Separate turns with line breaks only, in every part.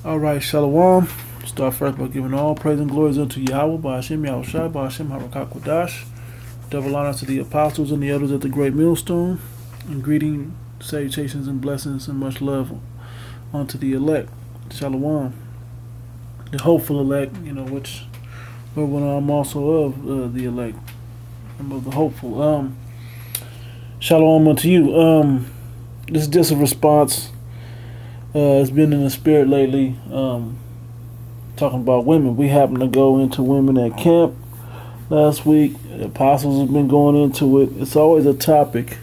All right, Shalom. Start first by giving all praise and glories unto Yahweh, by Hashem Yahushua, by Hashem Harakakwadash. Double honor to the apostles and the elders at the great millstone, and greeting, salutations, and blessings, and much love unto the elect. Shalom. The hopeful elect, which I'm also of the elect. I'm of the hopeful. Shalom unto you. This is just a response. It's been in the spirit lately, talking about women. We happened to go into women at camp last week. The apostles have been going into it. It's always a topic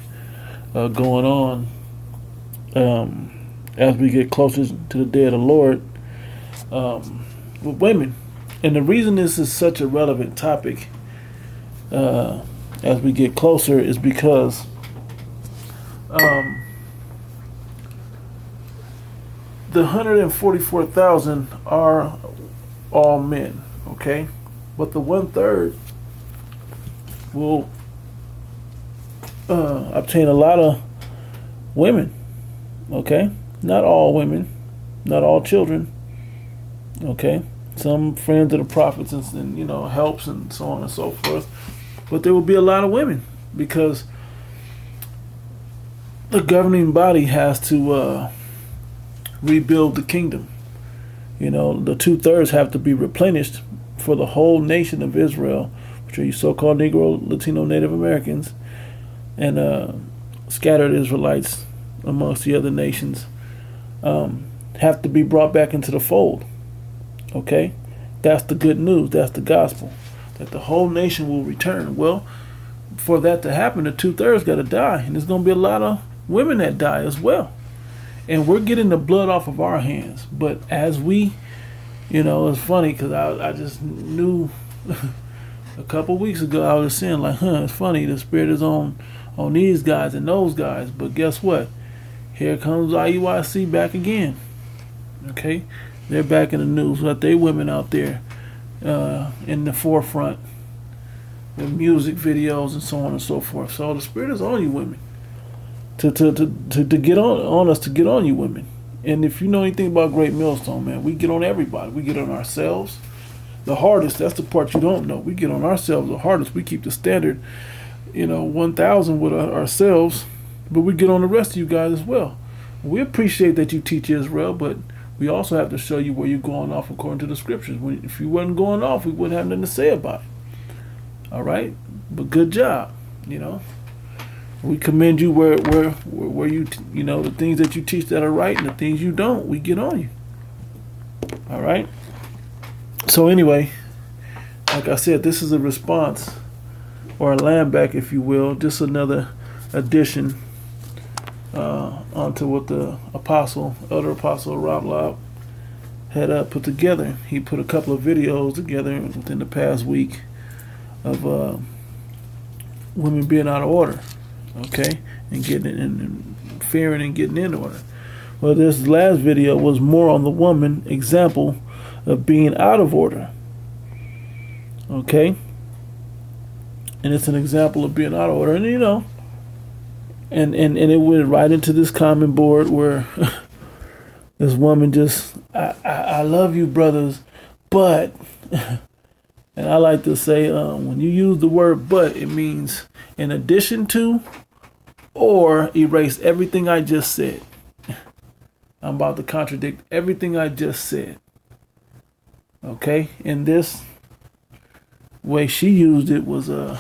going on as we get closer to the day of the Lord with women. And the reason this is such a relevant topic as we get closer is because the 144,000 are all men, okay? But the 1/3 will obtain a lot of women, okay? Not all women, not all children, okay? Some friends of the prophets and helps and so on and so forth. But there will be a lot of women because the governing body has to rebuild the kingdom. The 2/3 have to be replenished for the whole nation of Israel, which are you so-called Negro, Latino, Native Americans, and scattered Israelites amongst the other nations, have to be brought back into the fold. Okay? That's the good news. That's the gospel. That the whole nation will return. Well, for that to happen, the 2/3 got to die. And there's going to be a lot of women that die as well. And we're getting the blood off of our hands. But as we, it's funny because I just knew a couple weeks ago I was saying it's funny, the spirit is on these guys and those guys. But guess what? Here comes IUIC back again. Okay? They're back in the news. But they women out there in the forefront with music videos and so on and so forth. So the spirit is on you women. To get on us, to get on you women. And if you know anything about Great Millstone, man, we get on everybody. We get on ourselves. The hardest, that's the part you don't know. We get on ourselves the hardest. We keep the standard, 1,000 with ourselves, but we get on the rest of you guys as well. We appreciate that you teach Israel, but we also have to show you where you're going off according to the scriptures. If you wasn't going off, we wouldn't have nothing to say about it. All right? But good job, We commend you where you, the things that you teach that are right and the things you don't, we get on you. All right? So anyway, like I said, this is a response or a lamb back, if you will, just another addition onto what the elder apostle Rob Lobb had put together. He put a couple of videos together within the past week of women being out of order. Okay, and getting and fearing and getting in order. Well, this last video was more on the woman example of being out of order. Okay, and it's an example of being out of order, and and it went right into this comment board where this woman just, I love you, brothers, but, and I like to say, when you use the word "but," it means in addition to, or erase everything I just said. I'm about to contradict everything I just said. Okay? And this way she used it was to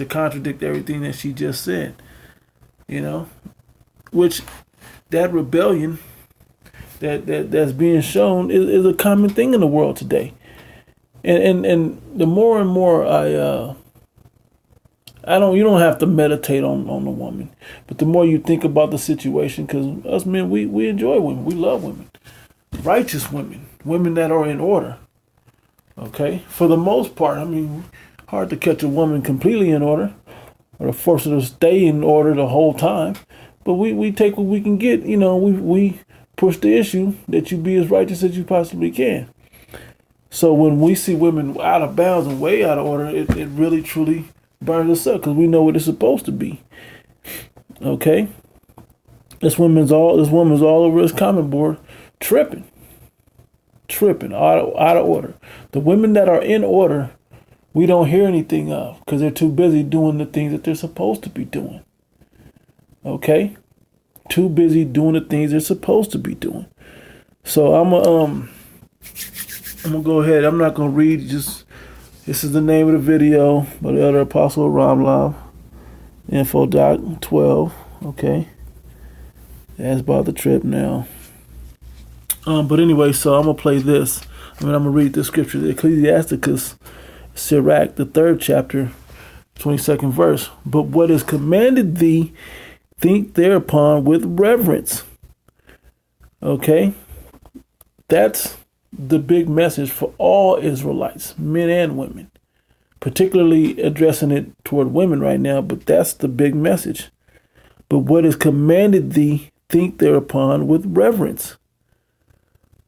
contradict everything that she just said. Which that rebellion that's being shown is a common thing in the world today. And the more and more you don't have to meditate on the woman, but the more you think about the situation, because us men, we enjoy women, we love women, righteous women that are in order. Okay, for the most part, hard to catch a woman completely in order, or to force her to stay in order the whole time. But we take what we can get. We push the issue that you be as righteous as you possibly can. So when we see women out of bounds and way out of order, it really truly burns us up because we know what it's supposed to be. Okay? This woman's all over his comment board tripping. tripping, out of order. The women that are in order, we don't hear anything of because they're too busy doing the things that they're supposed to be doing. Okay? Too busy doing the things they're supposed to be doing. So I'm gonna go ahead. I'm not gonna read. Just this is the name of the video by the Elder Apostle Ramlav, Info Doc 12. Okay, that's about the trip now. But anyway, so I'm gonna play this. I'm gonna read the scripture, Ecclesiasticus, Sirach, the 3rd chapter, 22nd verse. But what is commanded thee, think thereupon with reverence. Okay. That's the big message for all Israelites, men and women, particularly addressing it toward women right now, but that's the big message. But what is commanded thee, think thereupon with reverence.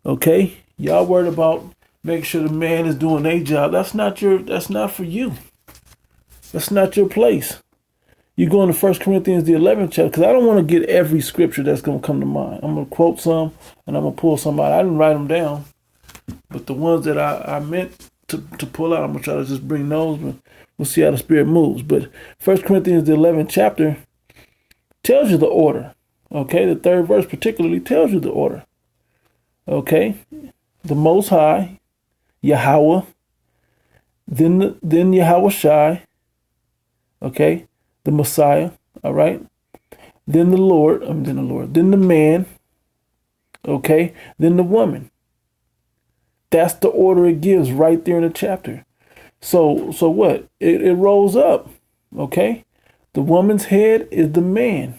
Okay? Y'all worried about making sure the man is doing their job. That's not for you. That's not your place. You go into 1 Corinthians, the 11th chapter, because I don't want to get every scripture that's going to come to mind. I'm going to quote some, and I'm going to pull some out. I didn't write them down, but the ones that I meant to pull out, I'm going to try to just bring those, but we'll see how the Spirit moves. But 1 Corinthians, the 11th chapter, tells you the order. Okay, the 3rd verse particularly tells you the order. Okay, the Most High, Yahweh, then Yahweh Shai, okay, the Messiah, all right? Then the Lord, then the man, okay? Then the woman. That's the order it gives right there in the chapter. So what? It rolls up, okay? The woman's head is the man.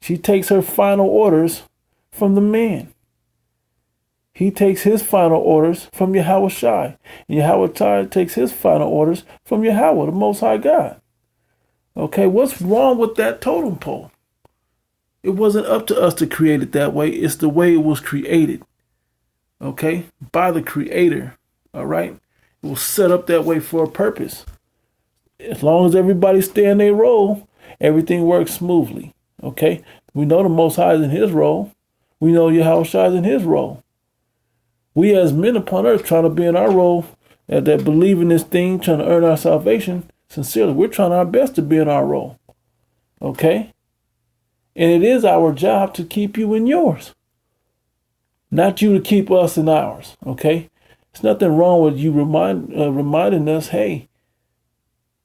She takes her final orders from the man. He takes his final orders from Yahweh Shai. And Yahweh Shai takes his final orders from Yahweh, the Most High God. Okay, what's wrong with that totem pole? It wasn't up to us to create it that way. It's the way it was created. Okay, by the Creator. All right, it was set up that way for a purpose. As long as everybody stay in their role, everything works smoothly. Okay, we know the Most High is in His role. We know Yahweh Shai is in His role. We as men upon earth trying to be in our role, that believe in this thing, trying to earn our salvation. Sincerely, we're trying our best to be in our role. Okay? And it is our job to keep you in yours. Not you to keep us in ours. Okay? There's nothing wrong with you reminding us, hey,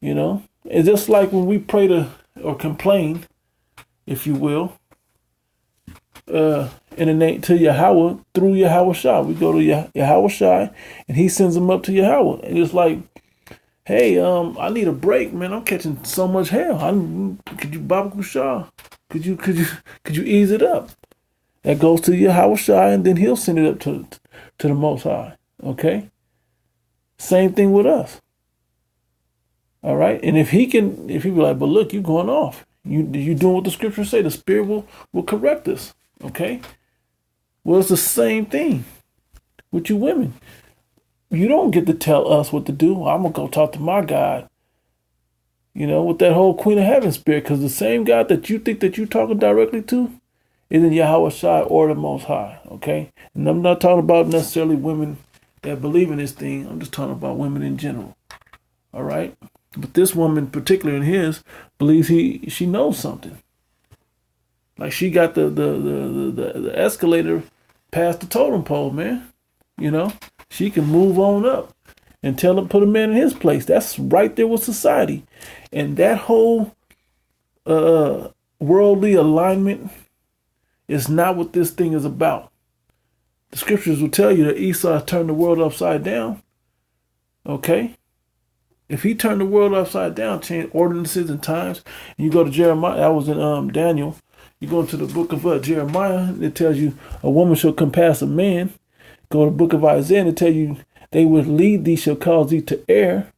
you know, it's just like when we pray to or complain, if you will, in the name to Yahweh through Yahweh Shai. We go to Yahweh Shai and He sends them up to Yahweh. And it's like, hey, I need a break, man. I'm catching so much hell. Could you Baba Shah? Could you ease it up? That goes to Yahweh Shai, and then He'll send it up to the Most High. Okay. Same thing with us. All right. And if He be like, but look, you going off. You doing what the scriptures say. The Spirit will correct us. Okay. Well, it's the same thing with you women. You don't get to tell us what to do. I'm going to go talk to my God, you know, with that whole Queen of Heaven spirit, because the same God that you think that you're talking directly to is in Yahweh Shai or the Most High, okay? And I'm not talking about necessarily women that believe in this thing. I'm just talking about women in general, all right? But this woman, particularly in his, believes she knows something. Like she got the escalator past the totem pole, man, you know? She can move on up and put a man in his place. That's right there with society. And that whole worldly alignment is not what this thing is about. The scriptures will tell you that Esau turned the world upside down. Okay? If he turned the world upside down, changed ordinances and times, and you go to Jeremiah, that was in Daniel, you go into the book of Jeremiah, it tells you a woman shall compass a man. Go to the book of Isaiah and it tell you they would lead thee, shall cause thee to err.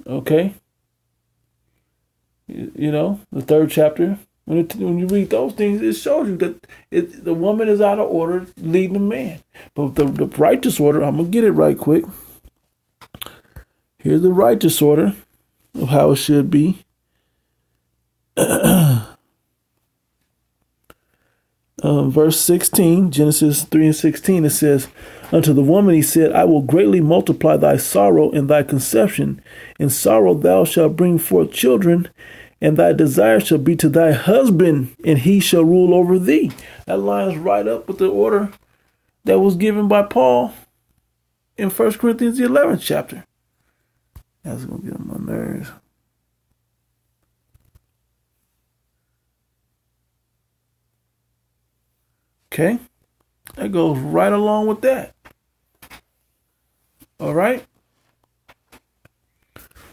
Okay. You know, the 3rd chapter. When you read those things, it shows you that the woman is out of order leading the man. But the righteous order, I'm going to get it right quick. Here's the righteous order of how it should be. verse 16, Genesis 3 and 16, it says, unto the woman he said, I will greatly multiply thy sorrow and thy conception. In sorrow thou shalt bring forth children, and thy desire shall be to thy husband, and he shall rule over thee. That lines right up with the order that was given by Paul in 1 Corinthians, the 11th chapter. That's going to get on my nerves. Okay, that goes right along with that. All right.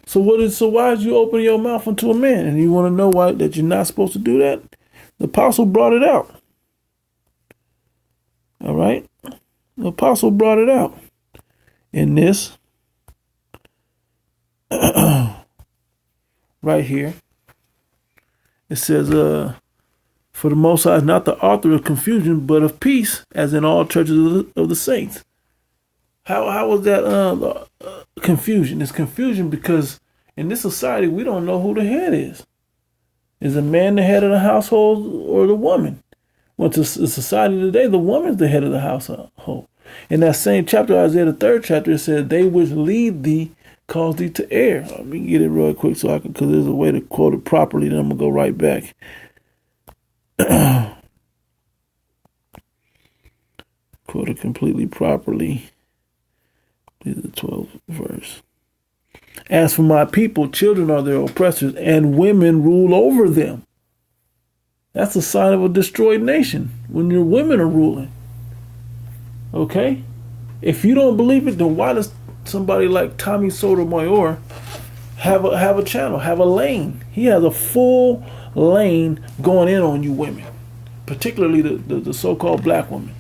So why did you open your mouth unto a man? And you want to know why that you're not supposed to do that? The apostle brought it out. All right. The apostle brought it out in this right here. It says, for the Most High is not the author of confusion, but of peace, as in all churches of the saints. How was that confusion? It's confusion because in this society, we don't know who the head is. Is the man the head of the household or the woman? Well, to society today, the woman's the head of the household. In that same chapter, Isaiah, the 3rd chapter, it says, they which lead thee cause thee to err. Let me get it real quick so I can, because there's a way to quote it properly, then I'm going to go right back. Quote it completely properly. This is the 12th verse. As for my people, children are their oppressors, and women rule over them. That's a sign of a destroyed nation when your women are ruling. Okay? If you don't believe it, then why does somebody like Tommy Sotomayor have a channel, have a lane? He has a full lane going in on you women, particularly the so-called black women,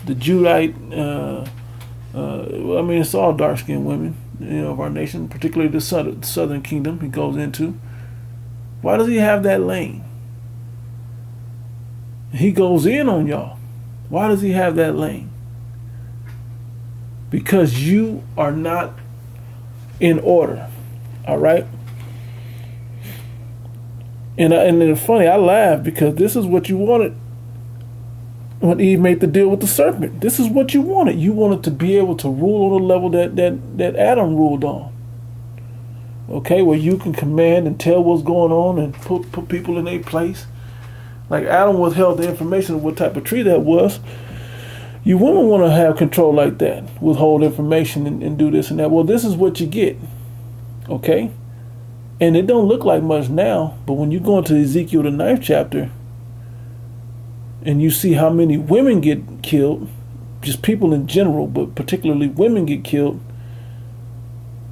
the Judite. I mean, it's all dark-skinned women, of our nation, particularly the southern kingdom he goes into. Why does he have that lane? He goes in on y'all. Why does he have that lane? Because you are not in order. All right? And it's funny, I laugh because this is what you wanted when Eve made the deal with the serpent. This is what you wanted. You wanted to be able to rule on the level that Adam ruled on. Okay, where you can command and tell what's going on and put people in their place. Like Adam withheld the information of what type of tree that was. You women want to have control like that, withhold information and do this and that. Well, this is what you get. Okay? And it don't look like much now, but when you go into Ezekiel, the 9th chapter, and you see how many women get killed, just people in general, but particularly women get killed.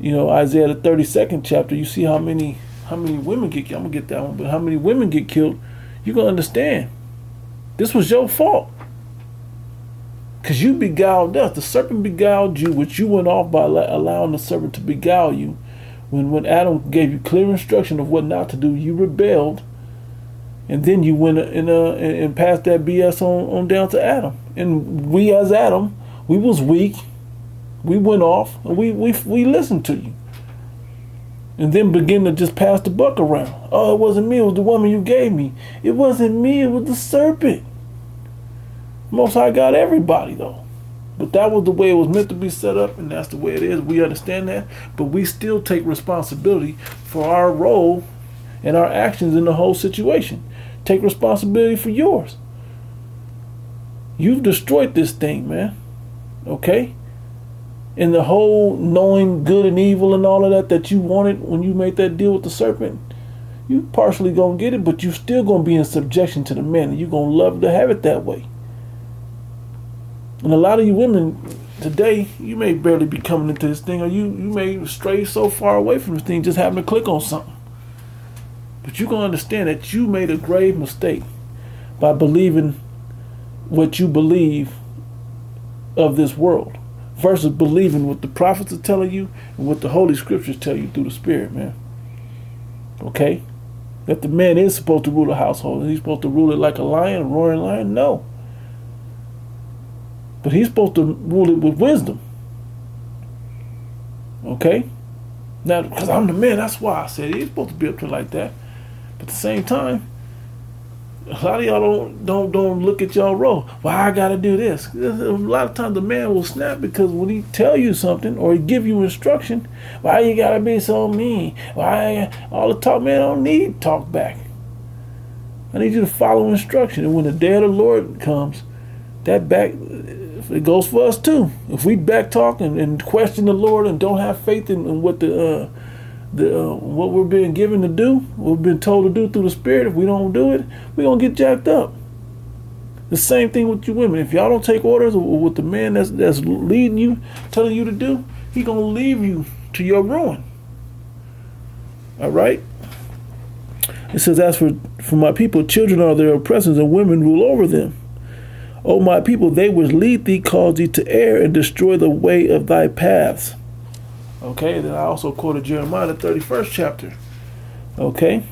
Isaiah, the 32nd chapter, you see how many women get killed. I'm going to get that one, but how many women get killed, you're going to understand. This was your fault. Because you beguiled us. The serpent beguiled you, which you went off by allowing the serpent to beguile you. When Adam gave you clear instruction of what not to do, you rebelled. And then you went and passed that BS on down to Adam. And we as Adam, we was weak. We went off and we listened to you. And then begin to just pass the buck around. Oh, it wasn't me, it was the woman you gave me. It wasn't me, it was the serpent. Most High got everybody though. But that was the way it was meant to be set up, and that's the way it is. We understand that. But we still take responsibility for our role and our actions in the whole situation. Take responsibility for yours. You've destroyed this thing, man. Okay? And the whole knowing good and evil and all of that you wanted when you made that deal with the serpent, you partially gonna get it, but you still gonna be in subjection to the man, and you're gonna love to have it that way. And a lot of you women today, you may barely be coming into this thing, or you may stray so far away from this thing just having to click on something. But you're going to understand that you made a grave mistake by believing what you believe of this world versus believing what the prophets are telling you and what the Holy Scriptures tell you through the Spirit, man. Okay? That the man is supposed to rule a household and he's supposed to rule it like a lion, a roaring lion? No. But he's supposed to rule it with wisdom. Okay? Now, because I'm the man, that's why I said he's supposed to be up to like that. But at the same time, A lot of y'all don't look at y'all role. Why I gotta do this? A lot of times the man will snap because when he tell you something or he give you instruction, why you gotta be so mean? Why all the talk? Man, I don't need talk back. I need you to follow instruction. And when the day of the Lord comes, that back it goes for us too. If we back talk and question the Lord and don't have faith in what what we're being given to do, what we've been told to do through the Spirit, if we don't do it, we're going to get jacked up. The same thing with you women. If y'all don't take orders with the man that's leading you, telling you to do, he going to leave you to your ruin. All right? It says, as for my people, children are their oppressors and women rule over them. O my people, they which lead thee cause thee to err and destroy the way of thy paths. Okay, then I also quoted Jeremiah, the 31st chapter. Okay.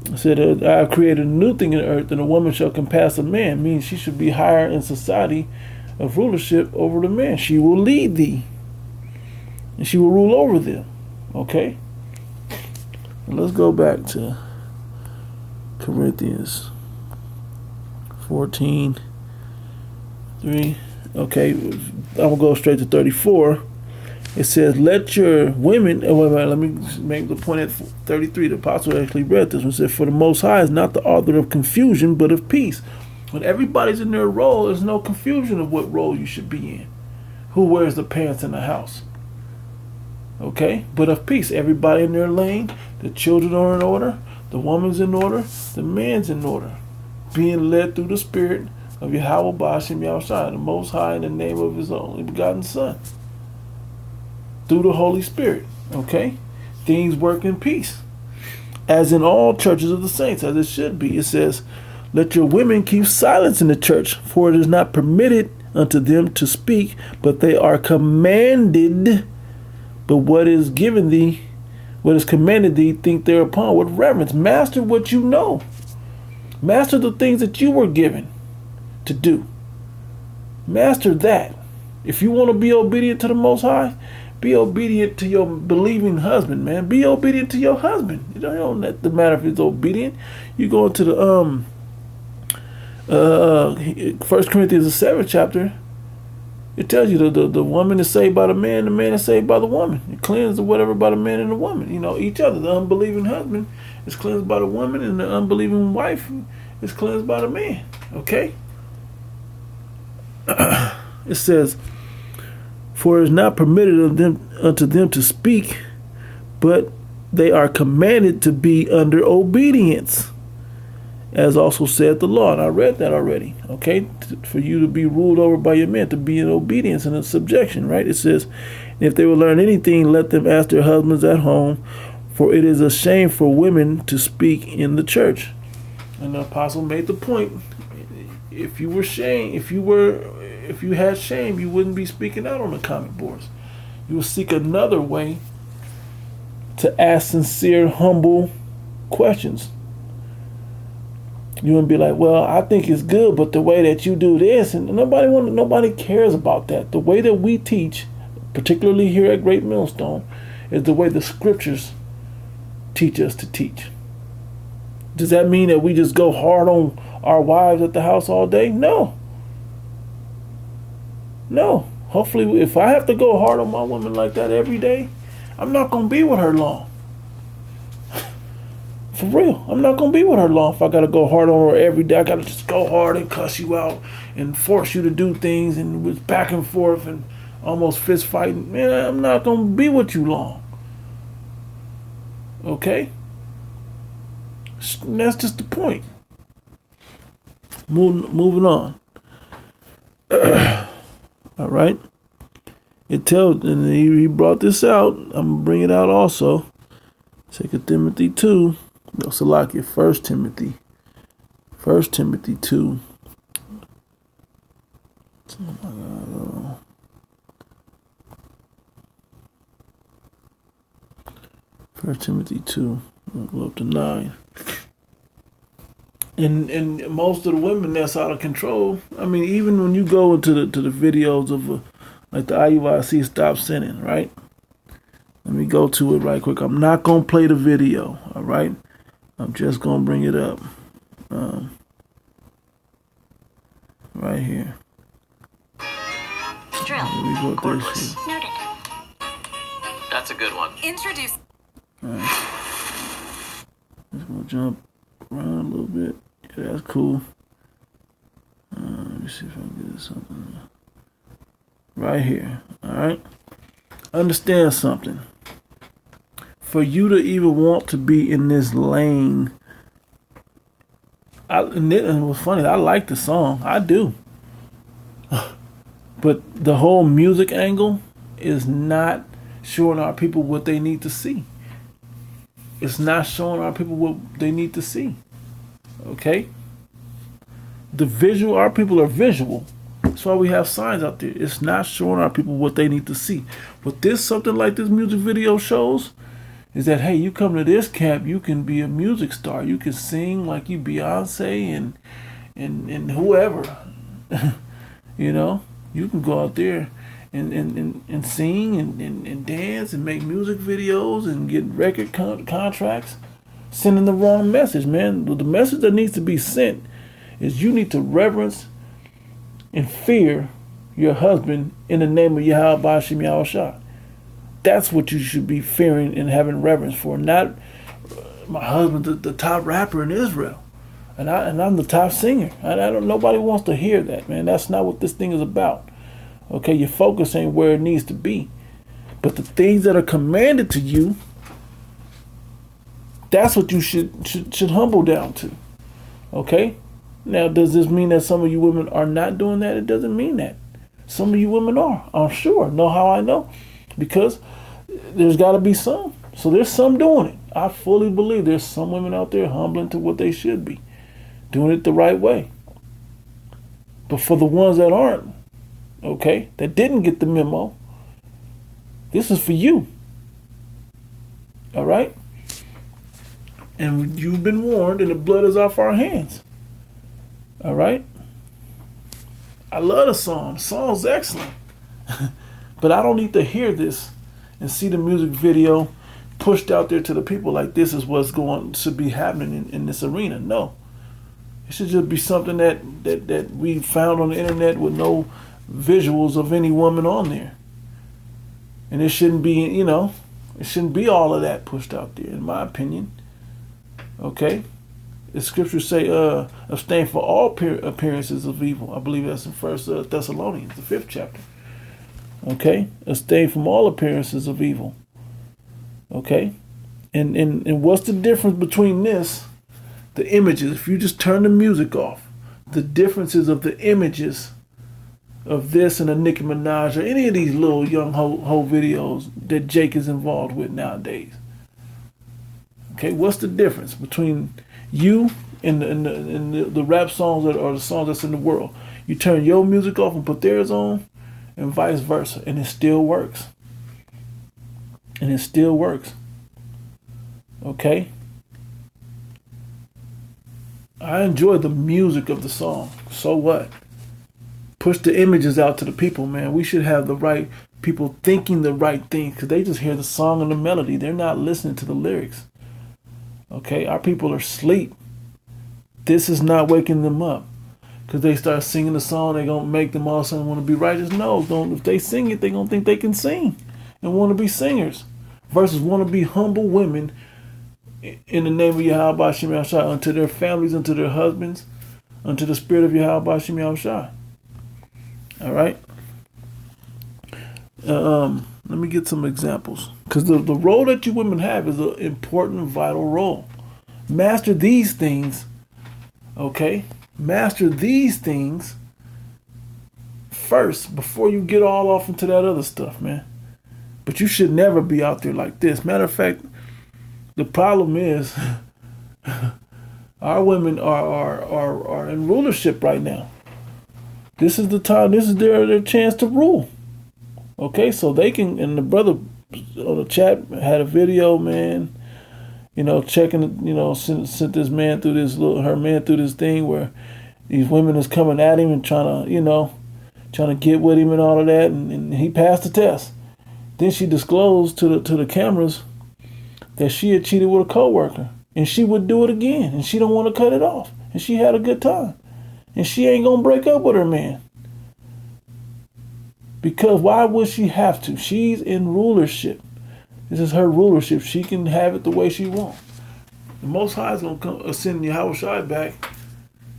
It said, I have created a new thing in the earth, and a woman shall compass a man. Means she should be higher in society of rulership over the man. She will lead thee, and she will rule over them. Okay. And let's go back to Corinthians 14:3. Okay, I'm going to go straight to 34. It says, let your women, let me make the point at 33. The apostle actually read this one. It said, for the Most High is not the author of confusion, but of peace. When everybody's in their role, there's no confusion of what role you should be in. Who wears the pants in the house? Okay, but of peace. Everybody in their lane. The children are in order. The woman's in order. The man's in order. Being led through the Spirit of Yahweh Ba'ashem Yahushua, the Most High, in the name of His only begotten Son, through the Holy Spirit. Okay, things work in peace, as in all churches of the saints, as it should be. It says, "Let your women keep silence in the church, for it is not permitted unto them to speak, but they are commanded. But what is given thee, what is commanded thee, think thereupon with reverence. Master what you know. Master the things that you were given to do. Master that. If you want to be obedient to the Most High, be obedient to your believing husband, man. Be obedient to your husband. It don't matter if he's obedient. You go into the 1 Corinthians the 7th chapter. It tells you the woman is saved by the man is saved by the woman. It cleansed or whatever by the man and the woman. You know, each other. The unbelieving husband is cleansed by the woman, and the unbelieving wife is cleansed by the man. Okay? It says, for it is not permitted unto them to speak, but they are commanded to be under obedience, as also said the law. And I read that already. Okay, for you to be ruled over by your men, to be in obedience and in subjection. Right? It says, if they will learn anything, let them ask their husbands at home, for it is a shame for women to speak in the church. And the apostle made the point: if you had shame, you wouldn't be speaking out on the comment boards. You would seek another way to ask sincere, humble questions. You wouldn't be like, well, I think it's good, but the way that you do this, and nobody cares about that. The way that we teach, particularly here at Great Millstone, is the way the scriptures teach us to teach. Does that mean that we just go hard on our wives at the house all day? No. Hopefully, if I have to go hard on my woman like that every day, I'm not going to be with her long. For real. I'm not going to be with her long if I got to go hard on her every day. I got to just go hard and cuss you out and force you to do things and with back and forth and almost fist fighting. Man, I'm not going to be with you long. Okay? And that's just the point. Moving on. All right. It tells, and he brought this out. I'm going to bring it out also. 2 Timothy 2. No, Salakia, 1 Timothy. 1 Timothy 2. Oh my God. 1 Timothy 2. I'll go up to 9. And most of the women that's out of control. I mean, even when you go into the videos of like the IUIC Stop Sinning, right? Let me go to it right quick. I'm not gonna play the video, all right? I'm just gonna bring it up. Right here.
Drill.
Here we go.
Cordless. Noted.
That's a good one.
Introduce.
Alright. Just gonna jump around a little bit. Yeah, that's cool. Let me see if I can get something. Right here. Alright. Understand something. For you to even want to be in this lane, and it was funny, I like the song. I do. But the whole music angle is not showing our people what they need to see. It's not showing our people what they need to see. Okay? The visual, our people are visual. That's why we have signs out there. It's not showing our people what they need to see. What this, something like this music video shows, is that, hey, you come to this camp, you can be a music star. You can sing like you Beyonce and whoever. You know? You can go out there and sing and dance and make music videos and get record contracts, sending the wrong message, man. The message that needs to be sent is you need to reverence and fear your husband in the name of Yahweh Bashim Yahushua. That's what you should be fearing and having reverence for, not my husband, the top rapper in Israel, and I'm the top singer. I don't. Nobody wants to hear that, man. That's not what this thing is about. Okay, your focus ain't where it needs to be, but the things that are commanded to you, that's what you should humble down to. Okay. Now, does this mean that some of you women are not doing that? It doesn't mean that. Some of you women are. I'm sure. Know how I know? Because there's got to be some. So there's some doing it. I fully believe there's some women out there humbling to what they should be, doing it the right way. But for the ones that aren't, okay, that didn't get the memo, this is for you. All right? And you've been warned, and the blood is off our hands. All right? I love the song. The song's excellent. But I don't need to hear this and see the music video pushed out there to the people like this is what's should be happening in this arena. No. It should just be something that we found on the internet with no visuals of any woman on there. And it shouldn't be, it shouldn't be all of that pushed out there, in my opinion. Okay? The scriptures say, abstain for all appearances of evil. I believe that's in 1 Thessalonians, the 5th chapter. Okay? Abstain from all appearances of evil. Okay? And what's the difference between this, the images, if you just turn the music off, the differences of the images of this and the Nicki Minaj or any of these little young ho videos that Jake is involved with nowadays? Okay, what's the difference between you and the rap songs or the songs that's in the world? You turn your music off and put theirs on, and vice versa, and it still works. And it still works. Okay? I enjoy the music of the song. So what? Push the images out to the people, man. We should have the right people thinking the right thing, because they just hear the song and the melody. They're not listening to the lyrics. Okay? Our people are asleep. This is not waking them up. Because they start singing the song, they're going to make them all of a sudden want to be righteous. No, if they sing it, they're going to think they can sing and want to be singers. Versus want to be humble women in the name of Yahweh Bashim Yahushua unto their families, unto their husbands, unto the spirit of Yahweh Bashim Yahushua. All right? Let me get some examples. Because the role that you women have is an important, vital role. Master these things, okay? Master these things first before you get all off into that other stuff, man. But you should never be out there like this. Matter of fact, the problem is our women are in rulership right now. This is the time, this is their chance to rule. Okay, so they can, and the brother on the chat had a video, man, checking, sent this man through her man through this thing where these women is coming at him and trying to get with him and all of that, and he passed the test. Then she disclosed to the cameras that she had cheated with a coworker and she would do it again, and she don't want to cut it off, and she had a good time, and she ain't gonna break up with her man. Because why would she have to? She's in rulership. This is her rulership. She can have it the way she wants. The Most High is gonna send Yahushua back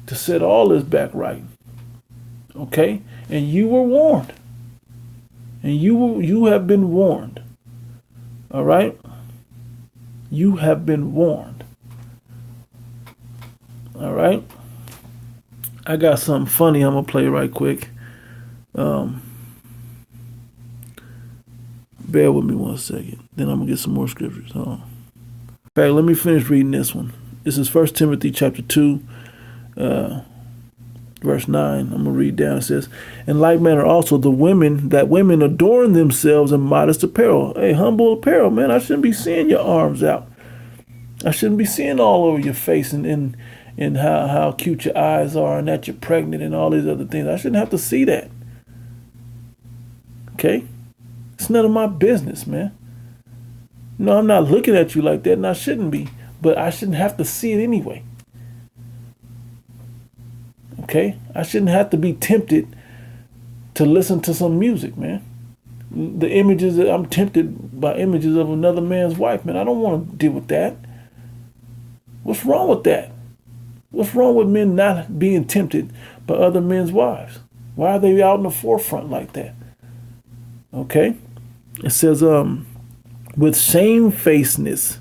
to set all this back right. Okay, and you were warned, and you have been warned. All right, you have been warned. All right, I got something funny I'm gonna play right quick. Bear with me 1 second. Then I'm gonna get some more scriptures. Hold on. In fact, let me finish reading this one. This is 1 Timothy chapter 2, verse 9. I'm gonna read down. It says, "In like manner also women adorn themselves in modest apparel." Hey, humble apparel, man. I shouldn't be seeing your arms out. I shouldn't be seeing all over your face and how cute your eyes are and that you're pregnant and all these other things. I shouldn't have to see that. Okay? It's none of my business, man. No, I'm not looking at you like that, and I shouldn't be. But I shouldn't have to see it anyway. Okay? I shouldn't have to be tempted to listen to some music, man. The images that I'm tempted by images of another man's wife, man. I don't want to deal with that. What's wrong with that? What's wrong with men not being tempted by other men's wives? Why are they out in the forefront like that? Okay? It says, with shamefacedness.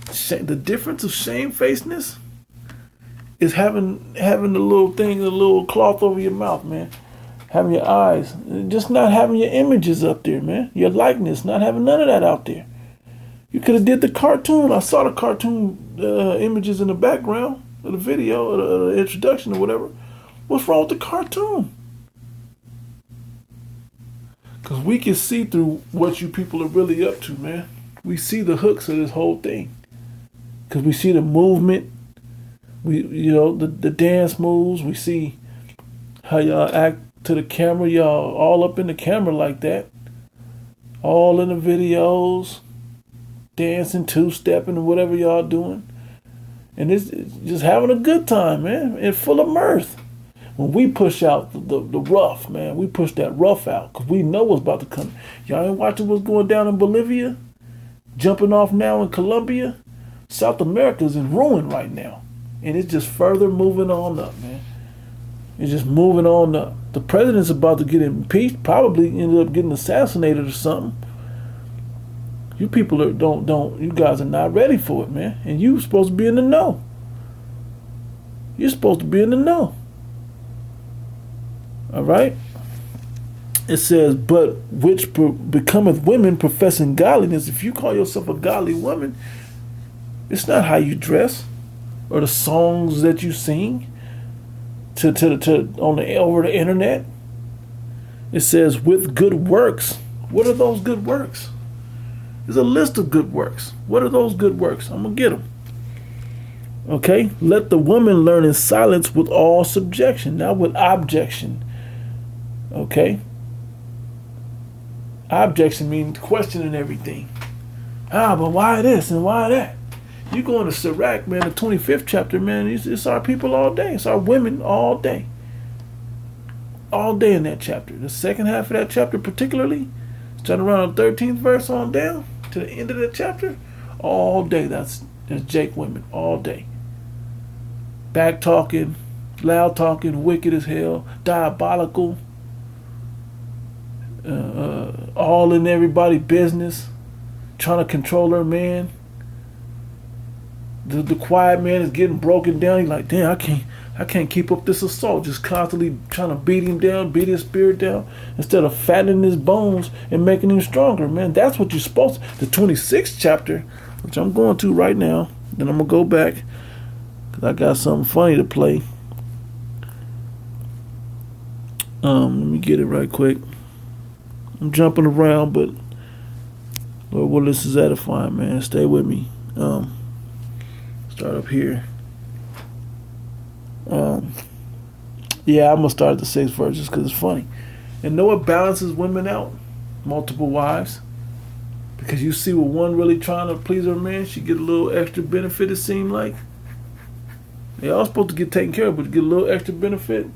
The difference of shamefacedness is having the little thing, the little cloth over your mouth, man. Having your eyes, just not having your images up there, man. Your likeness, not having none of that out there. You could have did the cartoon. I saw the cartoon images in the background of the video, or the introduction or whatever. What's wrong with the cartoon? Because we can see through what you people are really up to, man. We see the hooks of this whole thing. Because we see the movement. The dance moves. We see how y'all act to the camera. Y'all all up in the camera like that. All in the videos. Dancing, two-stepping, and whatever y'all doing. And it's just having a good time, man. And full of mirth. When we push out the rough, man, we push that rough out because we know what's about to come. Y'all ain't watching what's going down in Bolivia? Jumping off now in Colombia? South America's in ruin right now. And it's just further moving on up, man. It's just moving on up. The president's about to get impeached, probably ended up getting assassinated or something. You people you guys are not ready for it, man. And you supposed to be in the know. You're supposed to be in the know. All right. It says, but which becometh women professing godliness. If you call yourself a godly woman, it's not how you dress or the songs that you sing over the internet. It says with good works. What are those good works? There's a list of good works. What are those good works? I'm gonna get them. Okay. Let the woman learn in silence with all subjection, not with objection. Okay. Objection means questioning everything. But why this and why that? You go into Sirach, man, the 25th chapter, man, it's our people all day. It's our women all day. All day in that chapter. The second half of that chapter particularly, starting around the 13th verse on down to the end of that chapter, all day. That's Jake women, all day. Back talking, loud talking, wicked as hell, diabolical, all in everybody's business, trying to control her man. The quiet man is getting broken down. He's like, damn, I can't keep up this assault. Just constantly trying to beat him down, beat his spirit down, instead of fattening his bones and making him stronger, man. That's what you're supposed to. The 26th chapter, which I'm going to right now, then I'm going to go back, because I got something funny to play. Let me get it right quick. I'm jumping around, but Lord, well, this is edifying, man. Stay with me. Start up here. Yeah, I'm gonna start at the 6th verse just because it's funny. And Noah balances women out, multiple wives. Because you see what one really trying to please her man, she get a little extra benefit, it seemed like. They all supposed to get taken care of, but to get a little extra benefit,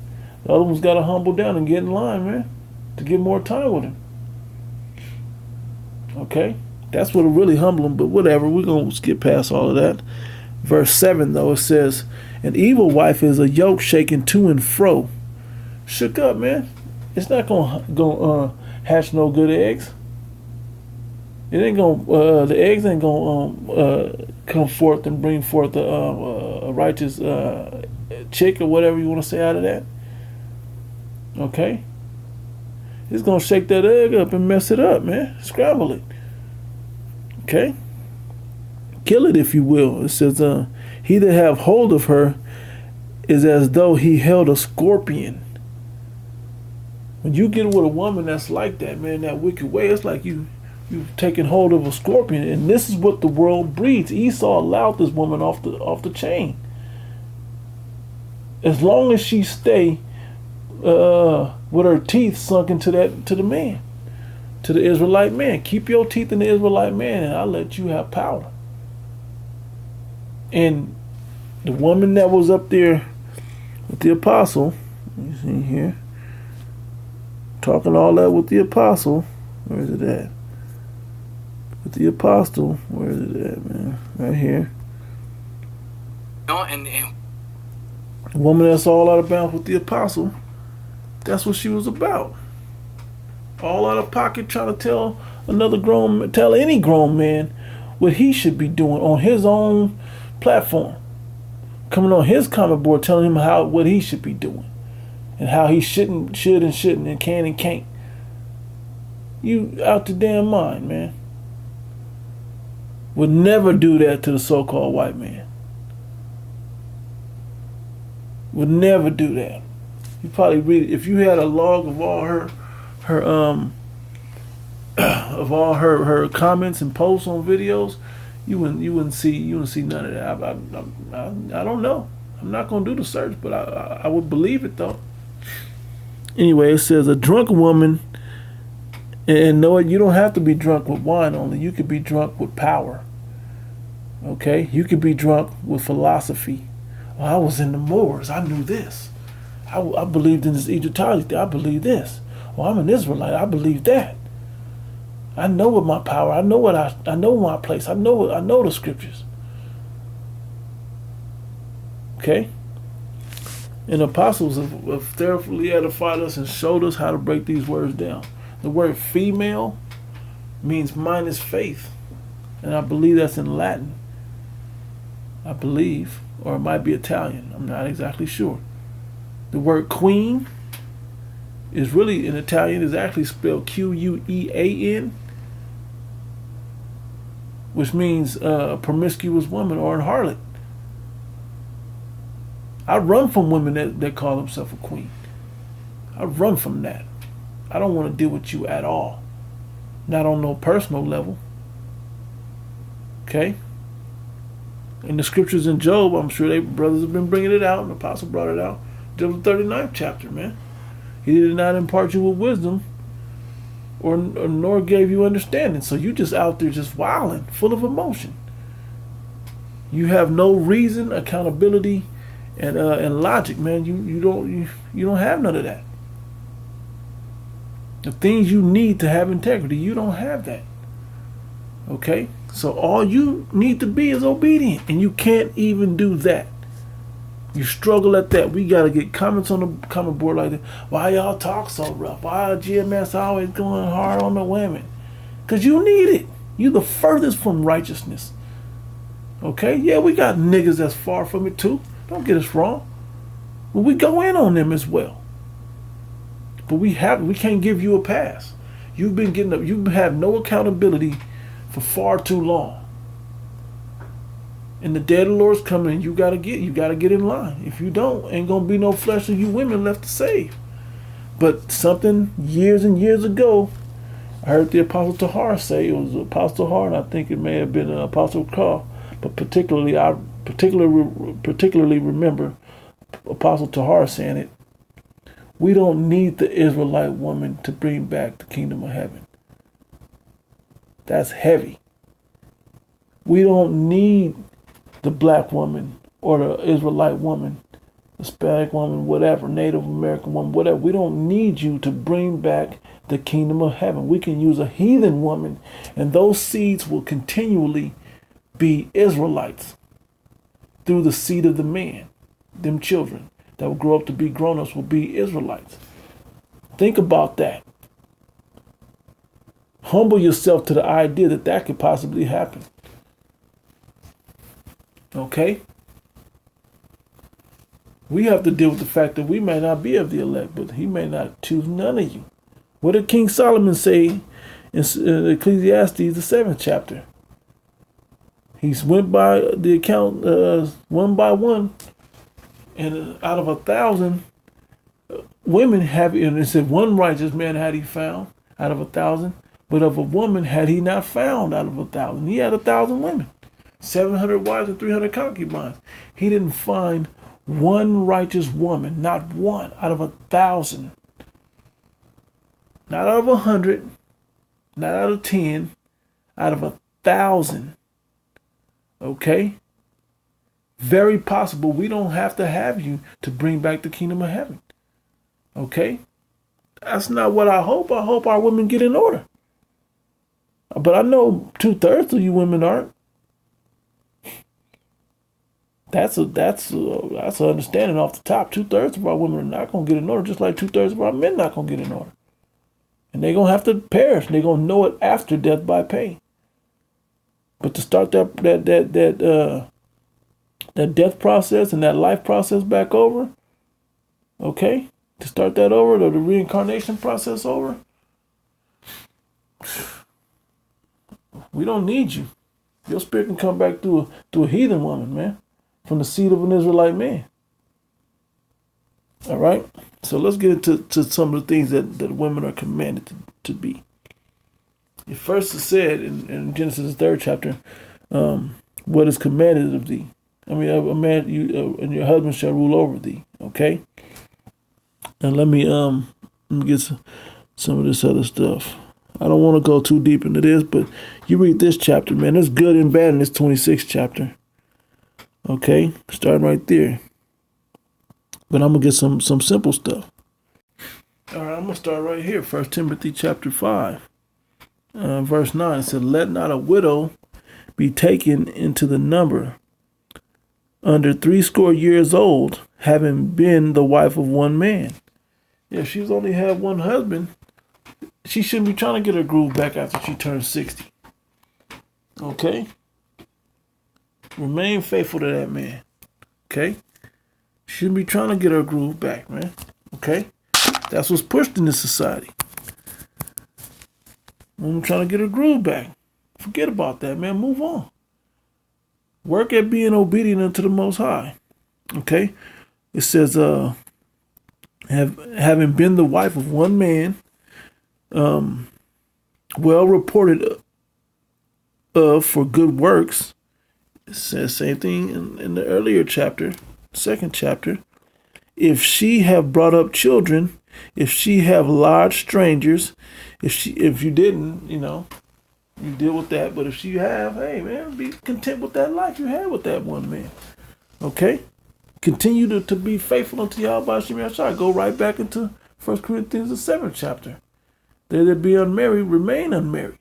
the other one's got to humble down and get in line, man, to get more time with him. Okay? That's what'll really humble him, but whatever. We're going to skip past all of that. Verse 7, though, it says, an evil wife is a yoke shaken to and fro. Shook up, man. It's not going to hatch no good eggs. It ain't gonna. The eggs ain't gonna come forth and bring forth a righteous chick or whatever you want to say out of that. Okay. It's gonna shake that egg up and mess it up, man. Scramble it. Okay. Kill it, if you will. It says, "He that have hold of her is as though he held a scorpion." When you get with a woman that's like that, man, that wicked way, it's like you've taken hold of a scorpion, and this is what the world breeds. Esau allowed this woman off the chain. As long as she stay with her teeth sunk into the man, to the Israelite man. Keep your teeth in the Israelite man, and I'll let you have power. And the woman that was up there with the apostle, you see here, talking all that with the apostle. Where is it at? With the apostle, where is it at, man? Right here. The woman that's all out of bounds with the apostle. That's what she was about. All out of pocket, trying to tell any grown man what he should be doing on his own platform. Coming on his comment board, telling him what he should be doing, and how he should and shouldn't, and can and can't. You out the damn mind, man. Would never do that to the so-called white man. Would never do that. You probably read it. If you had a log of all her comments and posts on videos, you wouldn't see none of that. I don't know. I'm not gonna do the search, but I would believe it though. Anyway, it says a drunk woman, and no, you don't have to be drunk with wine only. You could be drunk with power. Okay, you could be drunk with philosophy. Well, I was in the Moors. I knew this. I believed in this Egyptology. I believe this. Well, I'm an Israelite. I believe that. I know what my power. I know what I know my place. I know the scriptures. Okay. And apostles have thoroughly edified us and showed us how to break these words down. The word female means minus faith, and I believe that's in Latin. I believe, or it might be Italian. I'm not exactly sure. The word queen is really in Italian is actually spelled Quean, which means a promiscuous woman or a harlot. I run from women that call themselves a queen. I run from that. I don't want to deal with you at all. Not on no personal level. Okay? In the scriptures in Job, I'm sure brothers have been bringing it out, and the apostle brought it out. Job the 39th chapter, man. He did not impart you with wisdom, or nor gave you understanding. So you just out there just wilding, full of emotion. You have no reason, accountability, and logic, man. You don't have none of that. The things you need to have integrity, you don't have that. Okay? So all you need to be is obedient, and you can't even do that. You struggle at that. We got to get comments on the comment board like that. Why y'all talk so rough? Why GMS always going hard on the women? Because you need it. You the furthest from righteousness. Okay? Yeah, we got niggas that's far from it too. Don't get us wrong. But we go in on them as well. But we can't give you a pass. You have no accountability for far too long. And the day of the Lord's coming, you gotta get in line. If you don't, ain't gonna be no flesh of you women left to save. But something years and years ago, I heard the Apostle Tahar say, it was Apostle Tahar, and I think it may have been Apostle Carl, but I particularly remember Apostle Tahar saying it. We don't need the Israelite woman to bring back the kingdom of heaven. That's heavy. We don't need the black woman or the Israelite woman, Hispanic woman, whatever, Native American woman, whatever. We don't need you to bring back the kingdom of heaven. We can use a heathen woman, and those seeds will continually be Israelites through the seed of the man. Them children that will grow up to be grown-ups will be Israelites. Think about that. Humble yourself to the idea that that could possibly happen. Okay? We have to deal with the fact that we may not be of the elect, but he may not choose none of you. What did King Solomon say in Ecclesiastes, the 7th chapter? He went by the account one by one, and out of 1,000 women have, and it said one righteous man had he found out of 1,000, but of a woman had he not found out of 1,000. He had 1,000 women, 700 wives and 300 concubines. He didn't find one righteous woman, not one out of 1,000, not out of 100, not out of 10, out of 1,000. Okay? Very possible we don't have to have you to bring back the kingdom of heaven. Okay? That's not what I hope. I hope our women get in order. But I know 2/3 of you women aren't. That's an understanding off the top. 2/3 of our women are not going to get in order, just like 2/3 of our men not going to get in order. And they're going to have to perish. They're going to know it after death by pain. But to start that death process and that life process back over, okay? To start that over, the reincarnation process over, we don't need you. Your spirit can come back through a heathen woman, man, from the seed of an Israelite man. All right? So let's get into some of the things that women are commanded to be. It first is said in Genesis 3rd chapter, what is commanded of thee. I mean, a man, you and your husband shall rule over thee. Okay. And let me get some of this other stuff. I don't want to go too deep into this, but you read this chapter, man. There's good and bad in this 26th chapter. Okay, starting right there. But I'm gonna get some simple stuff. All right, I'm gonna start right here. 1 Timothy chapter 5. Verse 9, it said, let not a widow be taken into the number under 80 years old, having been the wife of one man. If she's only had one husband, she shouldn't be trying to get her groove back after she turns 60. Okay? Remain faithful to that man. Okay? She shouldn't be trying to get her groove back, man. Okay? That's what's pushed in this society. I'm trying to get her groove back. Forget about that, man. Move on. Work at being obedient unto the Most High. Okay? It says, having been the wife of one man, well reported of for good works. It says same thing in the earlier chapter, 2nd chapter. If she have brought up children, if she have lodged strangers, if you didn't, you deal with that. But if you have, hey man, be content with that life you had with that one man. Okay? Continue to be faithful unto Yahweh Shem Yahshua. Go right back into 1 Corinthians the 7th chapter. They that be unmarried remain unmarried.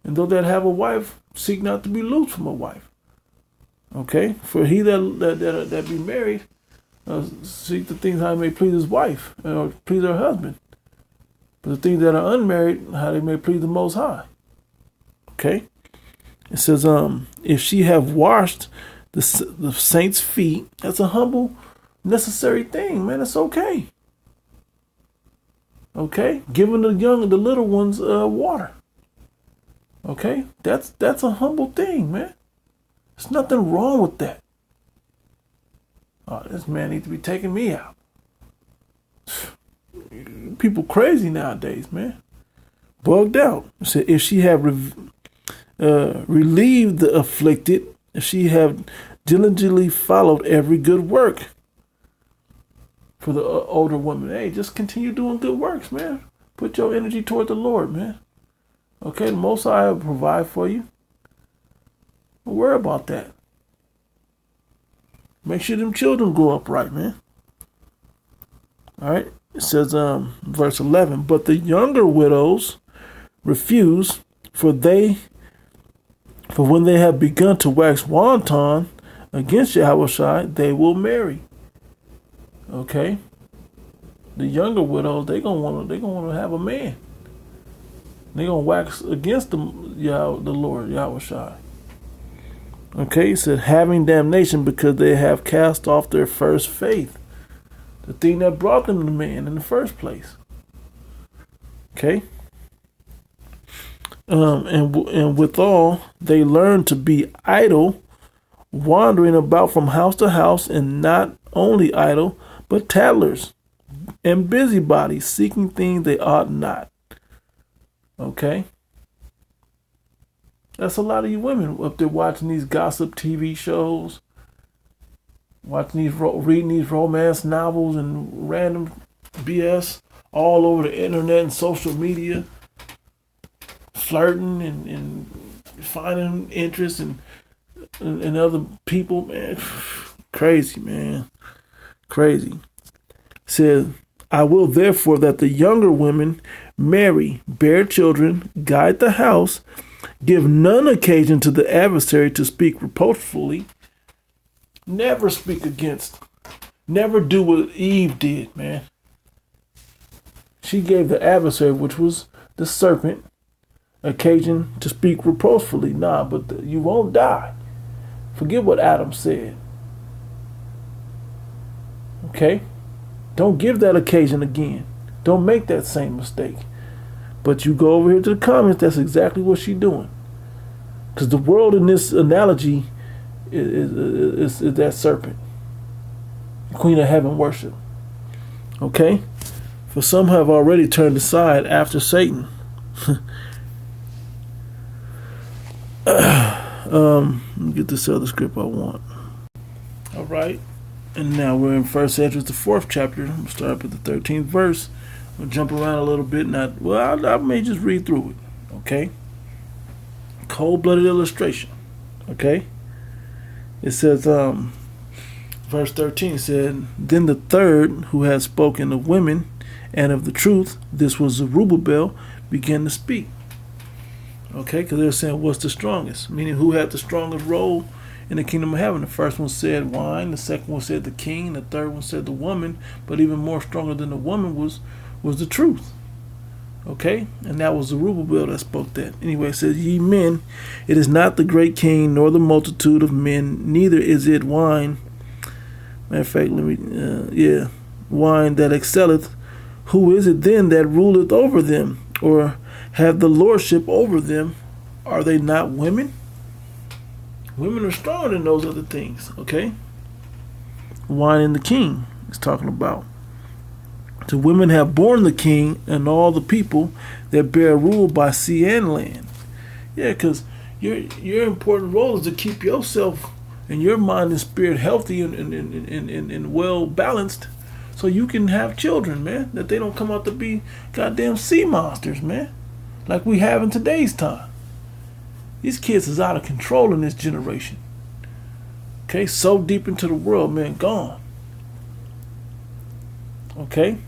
And though that have a wife, seek not to be loosed from a wife. Okay? For he that be married, seek the things how he may please his wife or please her husband. But the things that are unmarried, how they may please the Most High. Okay? It says, if she have washed the saints' feet, that's a humble, necessary thing, man. It's okay. Okay? Giving the little ones water. Okay? That's a humble thing, man. There's nothing wrong with that. Oh, this man needs to be taking me out. People crazy nowadays, man. Bugged out. So if she have relieved the afflicted, if she have diligently followed every good work. For the older woman, hey, just continue doing good works, man. Put your energy toward the Lord, man. Okay, the Most High will provide for you. Don't worry about that. Make sure them children grow up right, man. All right. It says, verse 11, but the younger widows refuse, for when they have begun to wax wanton against Yahushua, they will marry. Okay. The younger widows, they gonna wanna have a man. They gonna wax against the Lord Yahushua. Okay, he said, having damnation because they have cast off their first faith, the thing that brought them to man in the first place. Okay. And withal, they learn to be idle, wandering about from house to house, and not only idle, but tattlers and busybodies, seeking things they ought not. Okay? That's a lot of you women up there watching these gossip TV shows, reading these romance novels and random BS all over the internet and social media, flirting and finding interest in other people, man. Crazy, man. Crazy. Says, I will therefore that the younger women marry, bear children, guide the house, give none occasion to the adversary to speak reproachfully. Never speak against. Never do what Eve did, man. She gave the adversary, which was the serpent, occasion to speak reproachfully. Nah, but you won't die. Forget what Adam said. Okay? Don't give that occasion again. Don't make that same mistake. But you go over here to the comments, that's exactly what she's doing. Because the world in this analogy is that serpent. Queen of heaven worship. Okay? For some have already turned aside after Satan. Let me get this other script I want. All right. And now we're in 1 Esdras, the 4th chapter. I'm going to start up at the 13th verse. I'm going to jump around a little bit. I may just read through it. Okay? Cold-blooded illustration. Okay? It says, verse 13 said, then the third, who had spoken of women and of the truth, this was Zerubbabel, began to speak. Okay? Because they're saying, what's the strongest? Meaning, who had the strongest role in the kingdom of heaven? The first one said wine, the second one said the king, the third one said the woman, but even more stronger than the woman was the truth. Okay? And that was Zerubbabel that spoke that. Anyway, it says, ye men, it is not the great king, nor the multitude of men, neither is it wine. Matter of fact, wine that excelleth. Who is it then that ruleth over them, or have the lordship over them? Are they not women? Women are stronger than those other things, okay? Wine and the king is talking about. The women have borne the king and all the people that bear rule by sea and land. Yeah, because your important role is to keep yourself and your mind and spirit healthy and well balanced, so you can have children, man, that they don't come out to be goddamn sea monsters, man, like we have in today's time. These kids is out of control in this generation. Okay, so deep into the world, man, gone. Okay?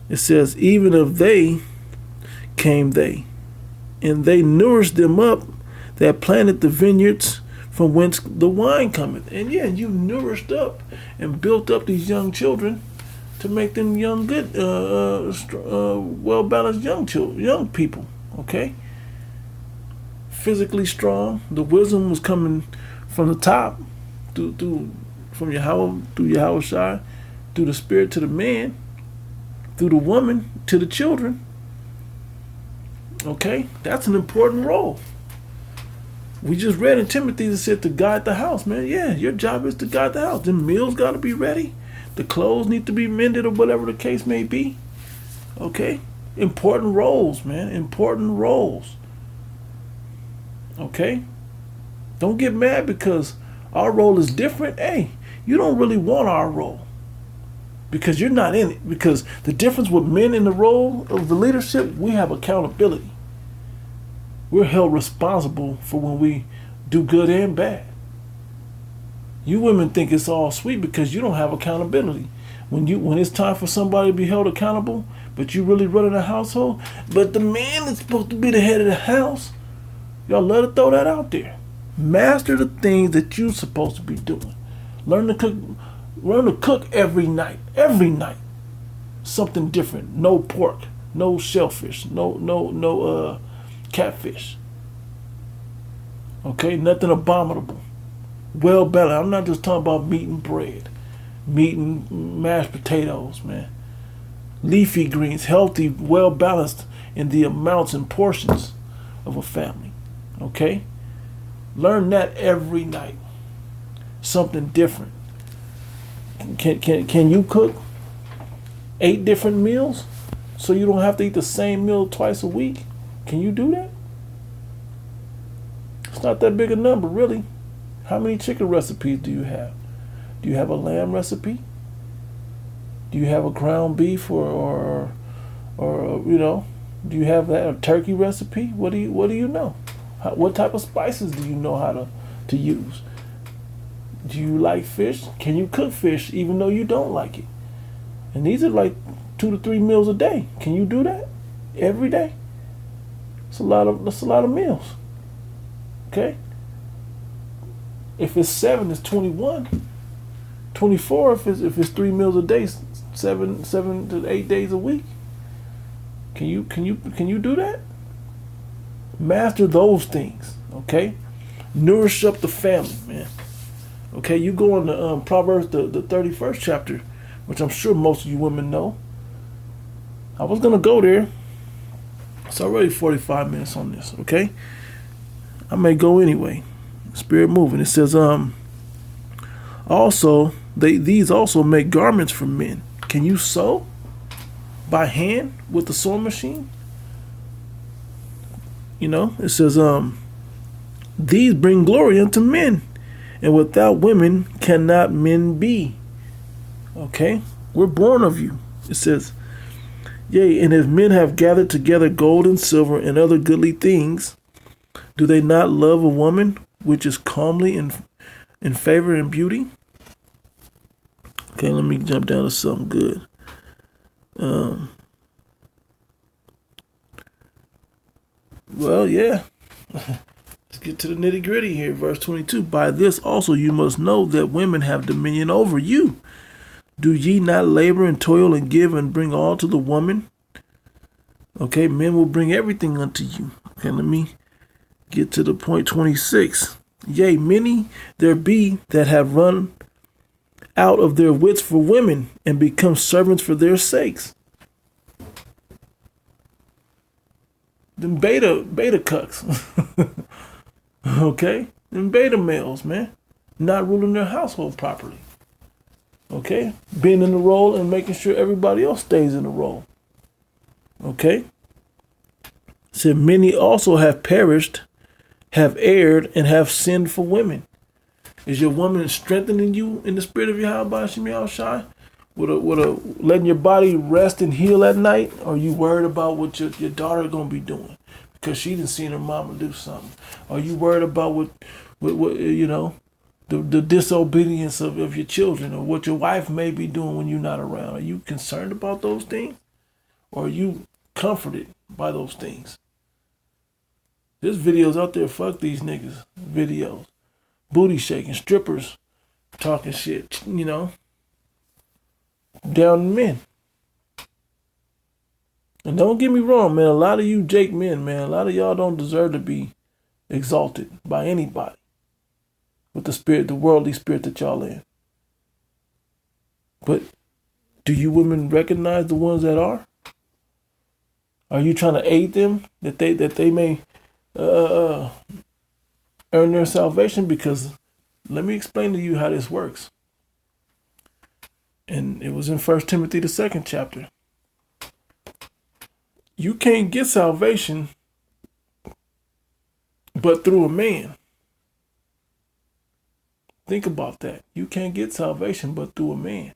It says, even of they came they, and they nourished them up that planted the vineyards from whence the wine cometh. And yeah, you nourished up and built up these young children to make them young, good, well-balanced young people. Okay? Physically strong. The wisdom was coming from the top, from Yahweh, through Yahushua, through the spirit to the man, through the woman to the children. Okay, that's an important role. We just read in Timothy that said to guide the house, man. Yeah, your job is to guide the house. The meals got to be ready. The clothes need to be mended, or whatever the case may be. Okay, important roles, man. Important roles. Okay? Don't get mad because our role is different. Hey, you don't really want our role because you're not in it. Because the difference with men in the role of the leadership, we have accountability. We're held responsible for when we do good and bad. You women think it's all sweet because you don't have accountability. When it's time for somebody to be held accountable, but you really running a household, but the man is supposed to be the head of the house. Y'all let her throw that out there. Master the things that you're supposed to be doing. Learn to cook. Learn to cook every night. Every night, something different. No pork, no shellfish, no catfish. Okay, nothing abominable. Well balanced. I'm not just talking about meat and bread, meat and mashed potatoes, man. Leafy greens, healthy, well balanced in the amounts and portions of a family. Okay, learn that every night. Something different. Can you cook 8 different meals so you don't have to eat the same meal twice a week? Can you do that? It's not that big a number, really. How many chicken recipes do you have? Do you have a lamb recipe? Do you have a ground beef or you know? Do you have that a turkey recipe? What do you know? What type of spices do you know how to use? Do you like fish? Can you cook fish even though you don't like it? And these are like 2 to 3 meals a day. Can you do that every day? That's a lot of meals. Okay? If it's 7, it's 21. 24 if it's 3 meals a day, 7 to 8 days a week. Can you do that? Master those things, okay? Nourish up the family, man. Okay, you go into Proverbs, the 31st chapter, which I'm sure most of you women know. I was going to go there. It's already 45 minutes on this, okay? I may go anyway. Spirit moving. It says, also, these also make garments for men. Can you sew by hand with the sewing machine? You know, it says, these bring glory unto men, and without women cannot men be. Okay? We're born of you. It says, yea, and if men have gathered together gold and silver and other goodly things, do they not love a woman which is comely in favor and beauty? Okay, let me jump down to something good. Well, yeah. Let's get to the nitty gritty here. Verse 22. By this also you must know that women have dominion over you. Do ye not labor and toil and give and bring all to the woman? Okay, men will bring everything unto you. Okay, let me get to the point 26. Yea, many there be that have run out of their wits for women and become servants for their sakes. Them beta cucks. Okay? Them beta males, man. Not ruling their household properly. Okay? Being in the role and making sure everybody else stays in the role. Okay? Said many also have perished, have erred, and have sinned for women. Is your woman strengthening you in the spirit of Yahweh Shem Yahushai? With a letting your body rest and heal at night? Or are you worried about what your daughter gonna be doing because she didn't see her mama do something? Are you worried about what you know, the disobedience of your children, or what your wife may be doing when you're not around? Are you concerned about those things, or are you comforted by those things? There's videos out there. Fuck these niggas. Videos, booty shaking, strippers talking shit. You know. Down men. And don't get me wrong, man. A lot of you Jake men, man, a lot of y'all don't deserve to be exalted by anybody with the spirit, the worldly spirit that y'all in. But do you women recognize the ones that are? Are you trying to aid them that they may earn their salvation? Because let me explain to you how this works. And it was in 1 Timothy, the 2nd chapter. You can't get salvation but through a man. Think about that. You can't get salvation but through a man.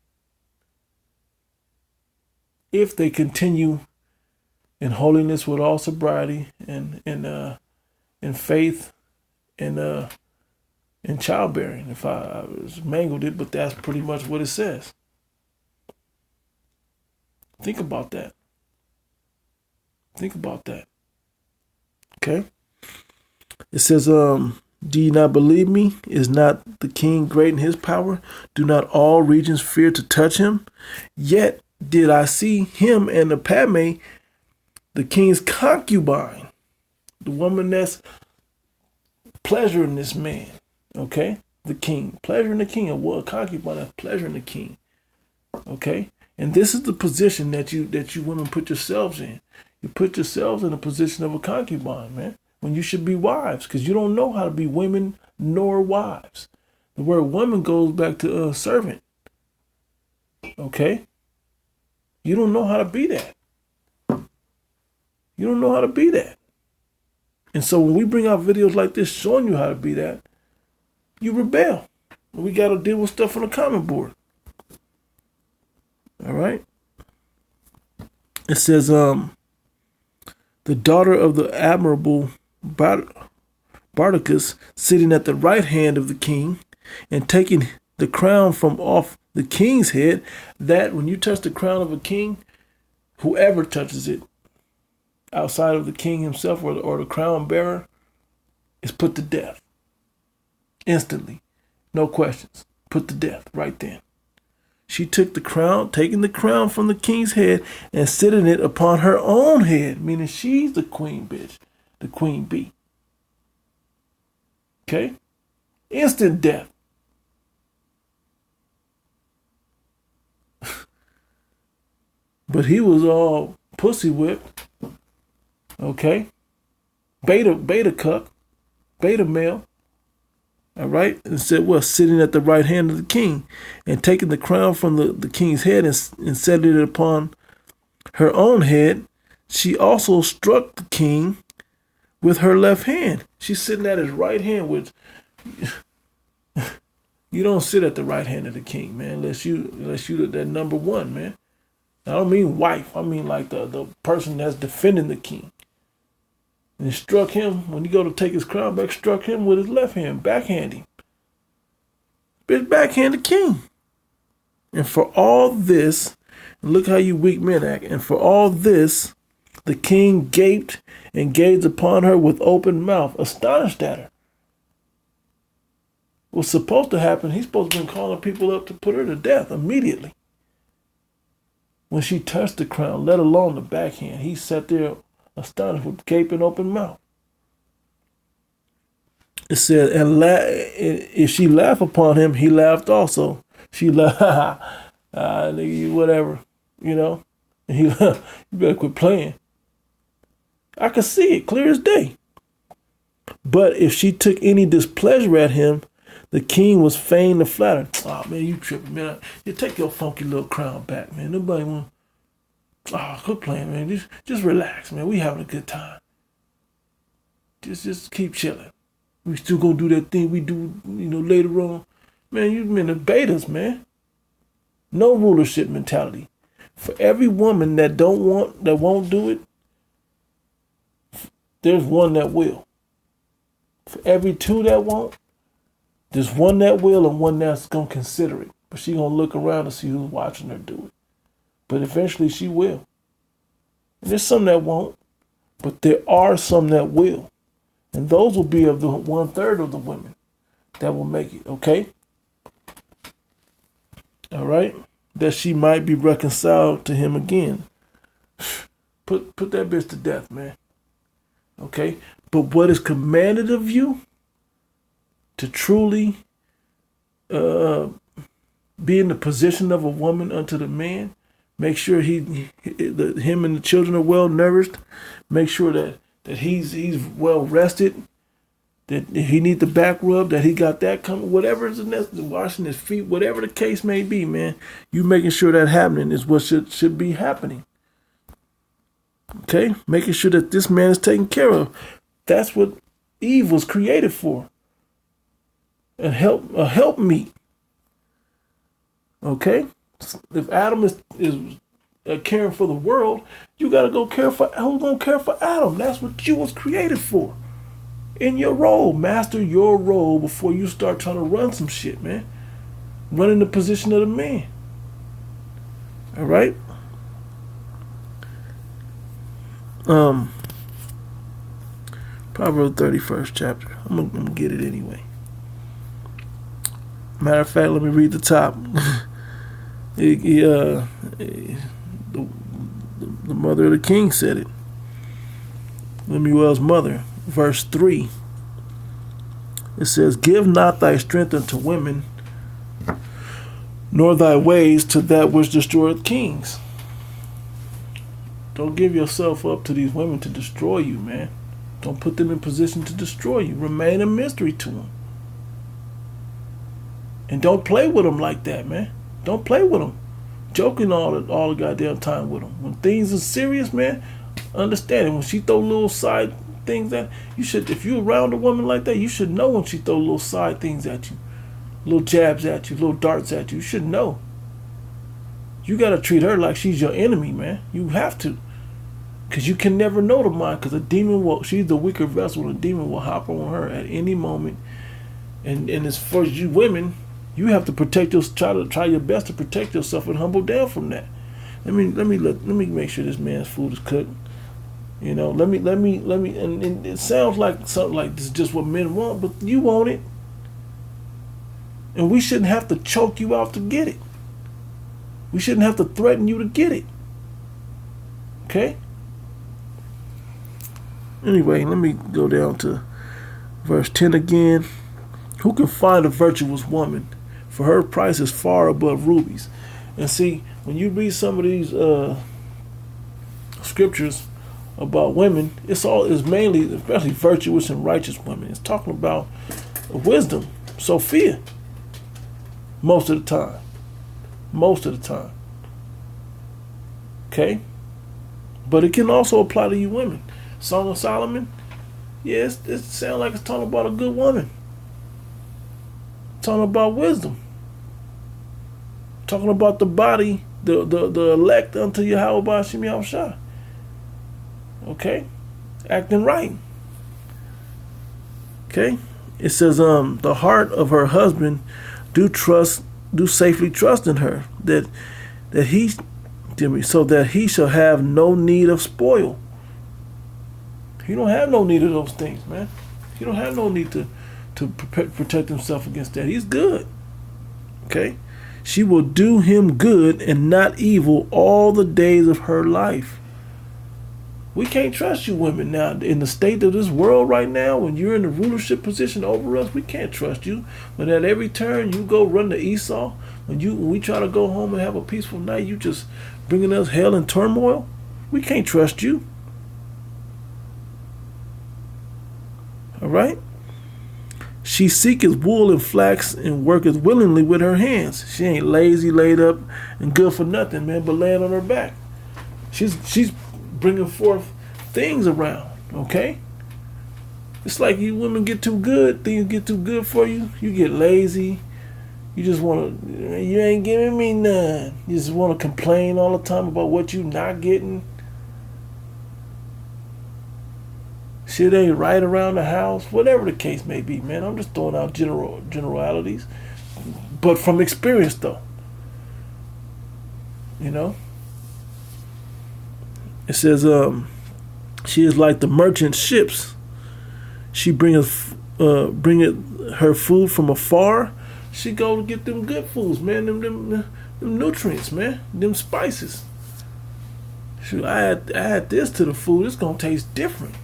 If they continue in holiness with all sobriety and in faith and in childbearing. If I mangled it, but that's pretty much what it says. Think about that. Think about that. Okay? It says, do you not believe me? Is not the king great in his power? Do not all regions fear to touch him? Yet did I see him and the Padme, the king's concubine, the woman that's pleasuring this man. Okay? The king. Pleasuring the king. A concubine that's pleasuring the king. Okay? And this is the position that you women put yourselves in. You put yourselves in a position of a concubine, man, when you should be wives, because you don't know how to be women nor wives. The word woman goes back to servant. Okay? You don't know how to be that. You don't know how to be that. And so when we bring out videos like this showing you how to be that, you rebel. We got to deal with stuff on the comment board. All right? It says, the daughter of the admirable Bardicus sitting at the right hand of the king and taking the crown from off the king's head, that when you touch the crown of a king, whoever touches it outside of the king himself or the crown bearer is put to death. Instantly. No questions. Put to death right then. She took the crown, taking the crown from the king's head and sitting it upon her own head, meaning she's the queen bitch, the queen bee. Okay? Instant death. But he was all pussy whipped. Okay? Beta cuck, beta male. All right, and said, well, sitting at the right hand of the king and taking the crown from the king's head and setting it upon her own head, she also struck the king with her left hand. She's sitting at his right hand, which you don't sit at the right hand of the king, man, unless you that number one, man. I don't mean wife. I mean like the person that's defending the king. And struck him, when you go to take his crown back, struck him with his left hand, backhanding. Bitch, backhand the king. And for all this, look how you weak men act. And for all this, the king gaped and gazed upon her with open mouth, astonished at her. What's supposed to happen, he's supposed to have been calling people up to put her to death immediately. When she touched the crown, let alone the backhand, he sat there astonished with gaping open mouth. It said, and if she laughed upon him, he laughed also. She laughed, nigga, whatever, you know. And he you better quit playing. I could see it clear as day. But if she took any displeasure at him, the king was fain to flatter. Oh man, you tripping, man. You take your funky little crown back, man. Nobody want. Oh, quit playing, man. Just relax, man. We having a good time. Just keep chilling. We still gonna do that thing we do, later on. Man, you've been the betas, man. No rulership mentality. For every woman that won't do it, there's one that will. For every two that won't, there's one that will and one that's gonna consider it. But she gonna look around and see who's watching her do it. But eventually she will. And there's some that won't, but there are some that will. And those will be of the 1/3 of the women that will make it, okay? All right? That she might be reconciled to him again. Put that bitch to death, man. Okay? But what is commanded of you to truly be in the position of a woman unto the man, make sure him and the children are well nourished. Make sure that he's well rested. That if he needs the back rub, that he got that coming. Whatever is necessary, washing his feet, whatever the case may be, man. You making sure that happening is what should be happening. Okay, making sure that this man is taken care of. That's what Eve was created for. A helpmeet. Okay, if Adam is caring for the world, you gotta go care for who's gonna care for Adam. That's what you was created for. in your role. Master your role before you start trying to run some shit, man. Run in the position of the man. All right. Proverbs 31st chapter. I'm gonna get it anyway. Matter of fact, let me read the top. The mother of the king said it. Lemuel's mother, verse 3. It says, "Give not thy strength unto women, nor thy ways to that which destroyeth kings." Don't give yourself up to these women to destroy you, man. Don't put them in position to destroy you. Remain a mystery to them. And don't play with them like that, man. Don't play with them. Joking all the goddamn time with them. When things are serious, man, understand it. When she throw little side things at you, should, if you're around a woman like that, you should know when she throw little side things at you, little jabs at you, little darts at you. You should know. You gotta treat her like she's your enemy, man. You have to, cause you can never know the mind. Cause a demon will. She's the weaker vessel. And a demon will hop on her at any moment. And as far as you women, you have to protect try your best to protect yourself and humble down from that. Let me make sure this man's food is cooked. You know, let me, and it sounds like something like this is just what men want, but you want it. And we shouldn't have to choke you out to get it. We shouldn't have to threaten you to get it. Okay? Anyway, let me go down to verse 10 again. "Who can find a virtuous woman? For her price is far above rubies." And see, when you read some of these scriptures about women, it's mainly, especially virtuous and righteous women. It's talking about wisdom, Sophia, most of the time. Most of the time. Okay? But it can also apply to you women. Song of Solomon, yeah, it sounds like it's talking about a good woman. Talking about wisdom. Talking about the body, the elect unto Yahweh B'Hashem Yahushua. Okay? Acting right. Okay? It says, the heart of her husband do safely trust in her, so that he shall have no need of spoil. He don't have no need of those things, man. He don't have no need to protect himself against that. He's good. Okay? She will do him good and not evil all the days of her life. We can't trust you women now. In the state of this world right now, when you're in the rulership position over us, we can't trust you. When at every turn you go run to Esau, when we try to go home and have a peaceful night, you just bringing us hell and turmoil. We can't trust you. All right? She seeketh wool and flax and worketh willingly with her hands. She ain't lazy, laid up, and good for nothing, man, but laying on her back. She's bringing forth things around, okay? It's like you women get too good, things get too good for you, you get lazy. You just want to, you ain't giving me none. You just want to complain all the time about what you not getting. Shit ain't right around the house, whatever the case may be, man. I'm just throwing out generalities, but from experience, though. You know, it says, she is like the merchant ships. She bringeth her food from afar. She go to get them good foods, man. Them nutrients, man. Them spices. Shoot, I add this to the food. It's gonna taste different.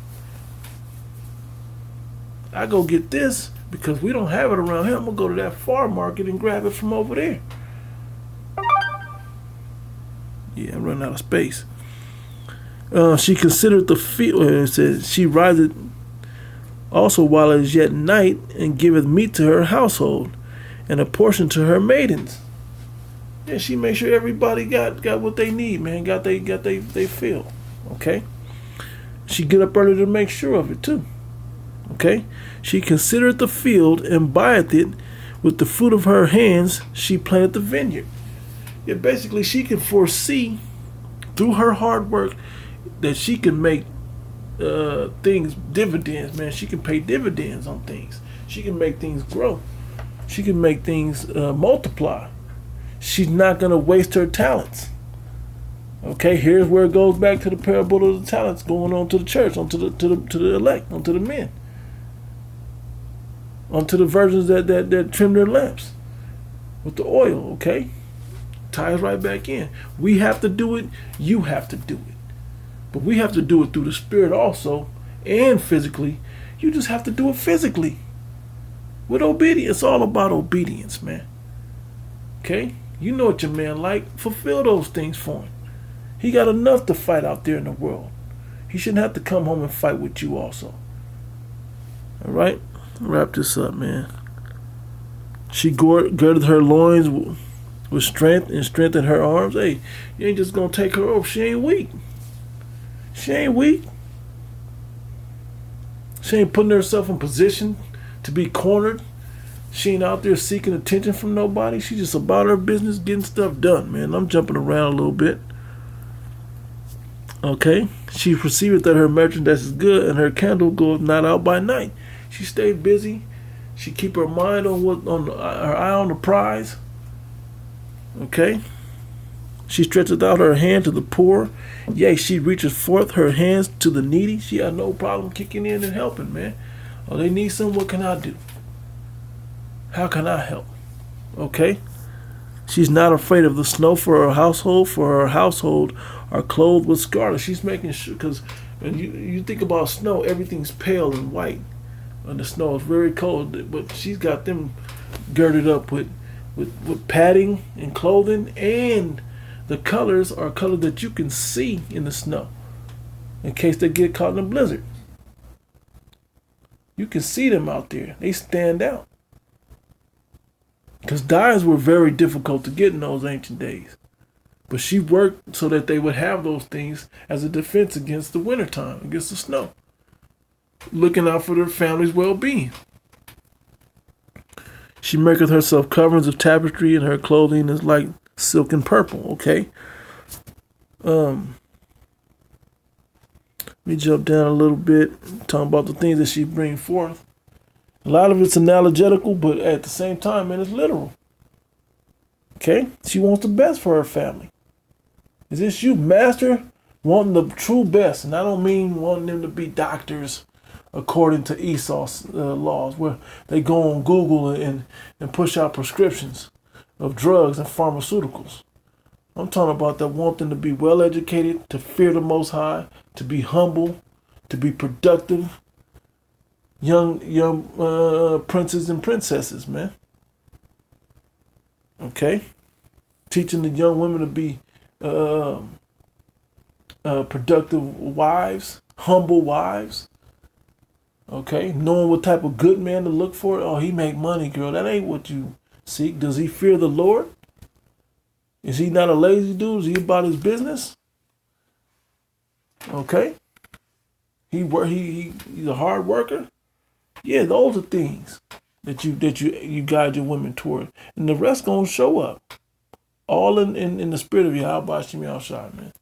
I go get this because we don't have it around here. I'm gonna go to that farm market and grab it from over there. Yeah, I'm running out of space. She considered the field. It says she riseth also while it is yet night, and giveth meat to her household, and a portion to her maidens. Yeah, she makes sure everybody got what they need, man. Got they fill. Okay. She get up early to make sure of it too. Okay. She considereth the field and buyeth it. With the fruit of her hands she planted the vineyard. Yeah, basically she can foresee through her hard work that she can make things, dividends, man. She can pay dividends on things. She can make things grow. She can make things multiply. She's not going to waste her talents. Okay, here's where it goes back to the parable of the talents going on to the church, onto the elect, onto the men, onto the virgins that trim their lamps with the oil. Okay, ties right back in. We have to do it. You have to do it, but we have to do it through the Spirit also, and physically. You just have to do it physically with obedience. It's all about obedience, man. Okay, you know what your man like. Fulfill those things for him. He got enough to fight out there in the world. He shouldn't have to come home and fight with you also. All right? Wrap this up, man. She girded her loins with strength and strengthened her arms. Hey, you ain't just going to take her over. She ain't weak. She ain't weak. She ain't putting herself in position to be cornered. She ain't out there seeking attention from nobody. She just about her business, getting stuff done, man. I'm jumping around a little bit. Okay, she perceived that her merchandise is good, and her candle goeth not out by night. She stayed busy. She keep her mind on her eye on the prize. Okay, she stretcheth out her hand to the poor. Yea, she reaches forth her hands to the needy. She had no problem kicking in and helping, man. Oh, they need something. What can I do? How can I help? Okay. She's not afraid of the snow for her household are clothed with scarlet. She's making sure, because when you think about snow, everything's pale and white. And the snow is very cold, but she's got them girded up with padding and clothing, and the colors are colors that you can see in the snow in case they get caught in a blizzard. You can see them out there. They stand out. Because dyes were very difficult to get in those ancient days. But she worked so that they would have those things as a defense against the wintertime, against the snow. Looking out for their family's well-being. She maketh herself coverings of tapestry, and her clothing is like silk and purple. Okay. Let me jump down a little bit, talking about the things that she brings forth. A lot of it's analogetical, but at the same time, man, it's literal. Okay? She wants the best for her family. Is this you, master, wanting the true best? And I don't mean wanting them to be doctors according to Esau's laws, where they go on Google and push out prescriptions of drugs and pharmaceuticals. I'm talking about that want them to be well educated, to fear the Most High, to be humble, to be productive. Young princes and princesses, man. Okay, teaching the young women to be productive wives, humble wives. Okay, knowing what type of good man to look for. Oh, he make money, girl. That ain't what you seek. Does he fear the Lord? Is he not a lazy dude? Is he about his business? Okay, he's a hard worker. Yeah, those are things that you guide your women toward, and the rest gonna show up, all in the spirit of Yahweh Shem Yahushua, man.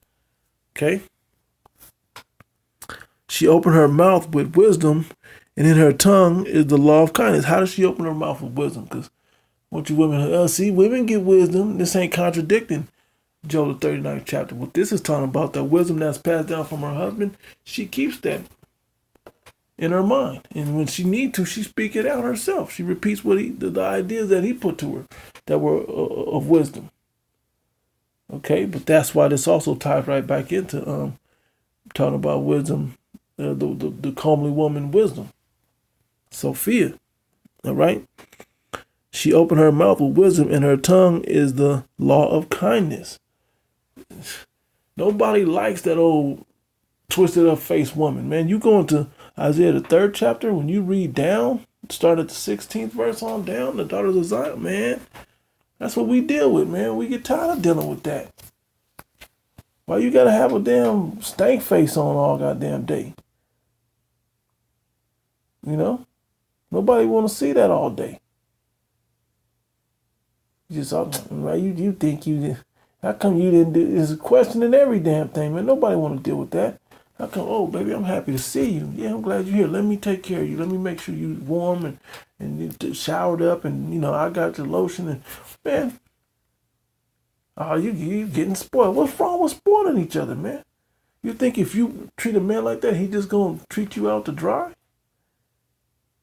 Okay. She opened her mouth with wisdom, and in her tongue is the law of kindness. How does she open her mouth with wisdom? Because once you women, see, women get wisdom. This ain't contradicting Job the 39th chapter. What this is talking about, that wisdom that's passed down from her husband, she keeps that in her mind, and when she need to, she speak it out herself. She repeats what the ideas that he put to her that were of wisdom. Okay, but that's why this also ties right back into talking about wisdom, the comely woman wisdom, Sophia. All right, she opened her mouth with wisdom, and her tongue is the law of kindness. Nobody likes that old twisted up face woman, man. You go into Isaiah the 3rd chapter, when you read down, start at the 16th verse on down, the daughters of Zion, man, that's what we deal with, man. We get tired of dealing with that. Why you gotta have a damn stank face on all goddamn day? You know? Nobody wanna see that all day. You just, you think you, how come you didn't do, it's a question in every damn thing, man. Nobody wanna deal with that. How come? Oh, baby, I'm happy to see you. Yeah, I'm glad you're here. Let me take care of you. Let me make sure you're warm and you showered up, and I got the lotion. And man, oh, you getting spoiled. What's wrong with spoiling each other, man? You think if you treat a man like that, he just gonna treat you out to dry?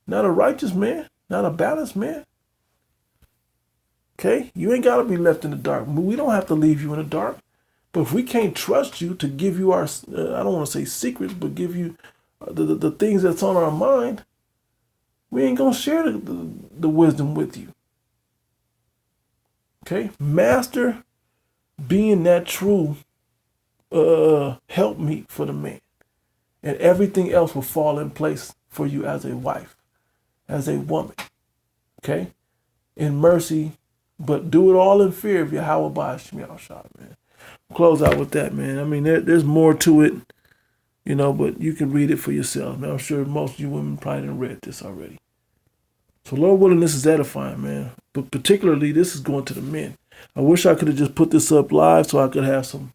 Not a righteous man, not a balanced man. Okay, you ain't gotta be left in the dark. We don't have to leave you in the dark. But if we can't trust you to give you our, I don't want to say secrets, but give you the things that's on our mind, we ain't going to share the wisdom with you. Okay? Master being that true helpmeet for the man. And everything else will fall in place for you as a wife, as a woman. Okay? In mercy, but do it all in fear of Yahweh Ba'ashim Yahushua, man. Close out with that, man. I mean, there's more to it, but you can read it for yourself, man. I'm sure most of you women probably done read this already. So Lord willing, this is edifying, man. But particularly, this is going to the men. I wish I could have just put this up live so I could have some,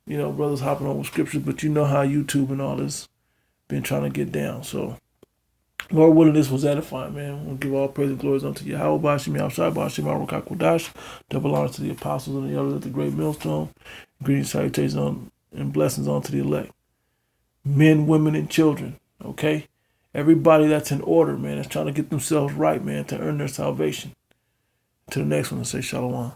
brothers hopping on with scriptures, but you know how YouTube and all this been trying to get down. So Lord willing, this was edifying, man. We'll give all praise and glories unto Yahweh Ba'ashim Yahushua Ba'ashim Arukah Kodash. Double honors to the apostles and the elders at the great millstone. Greetings, salutations, and blessings unto the elect. Men, women, and children, okay? Everybody that's in order, man, that's trying to get themselves right, man, to earn their salvation. To the next one, I say shalom.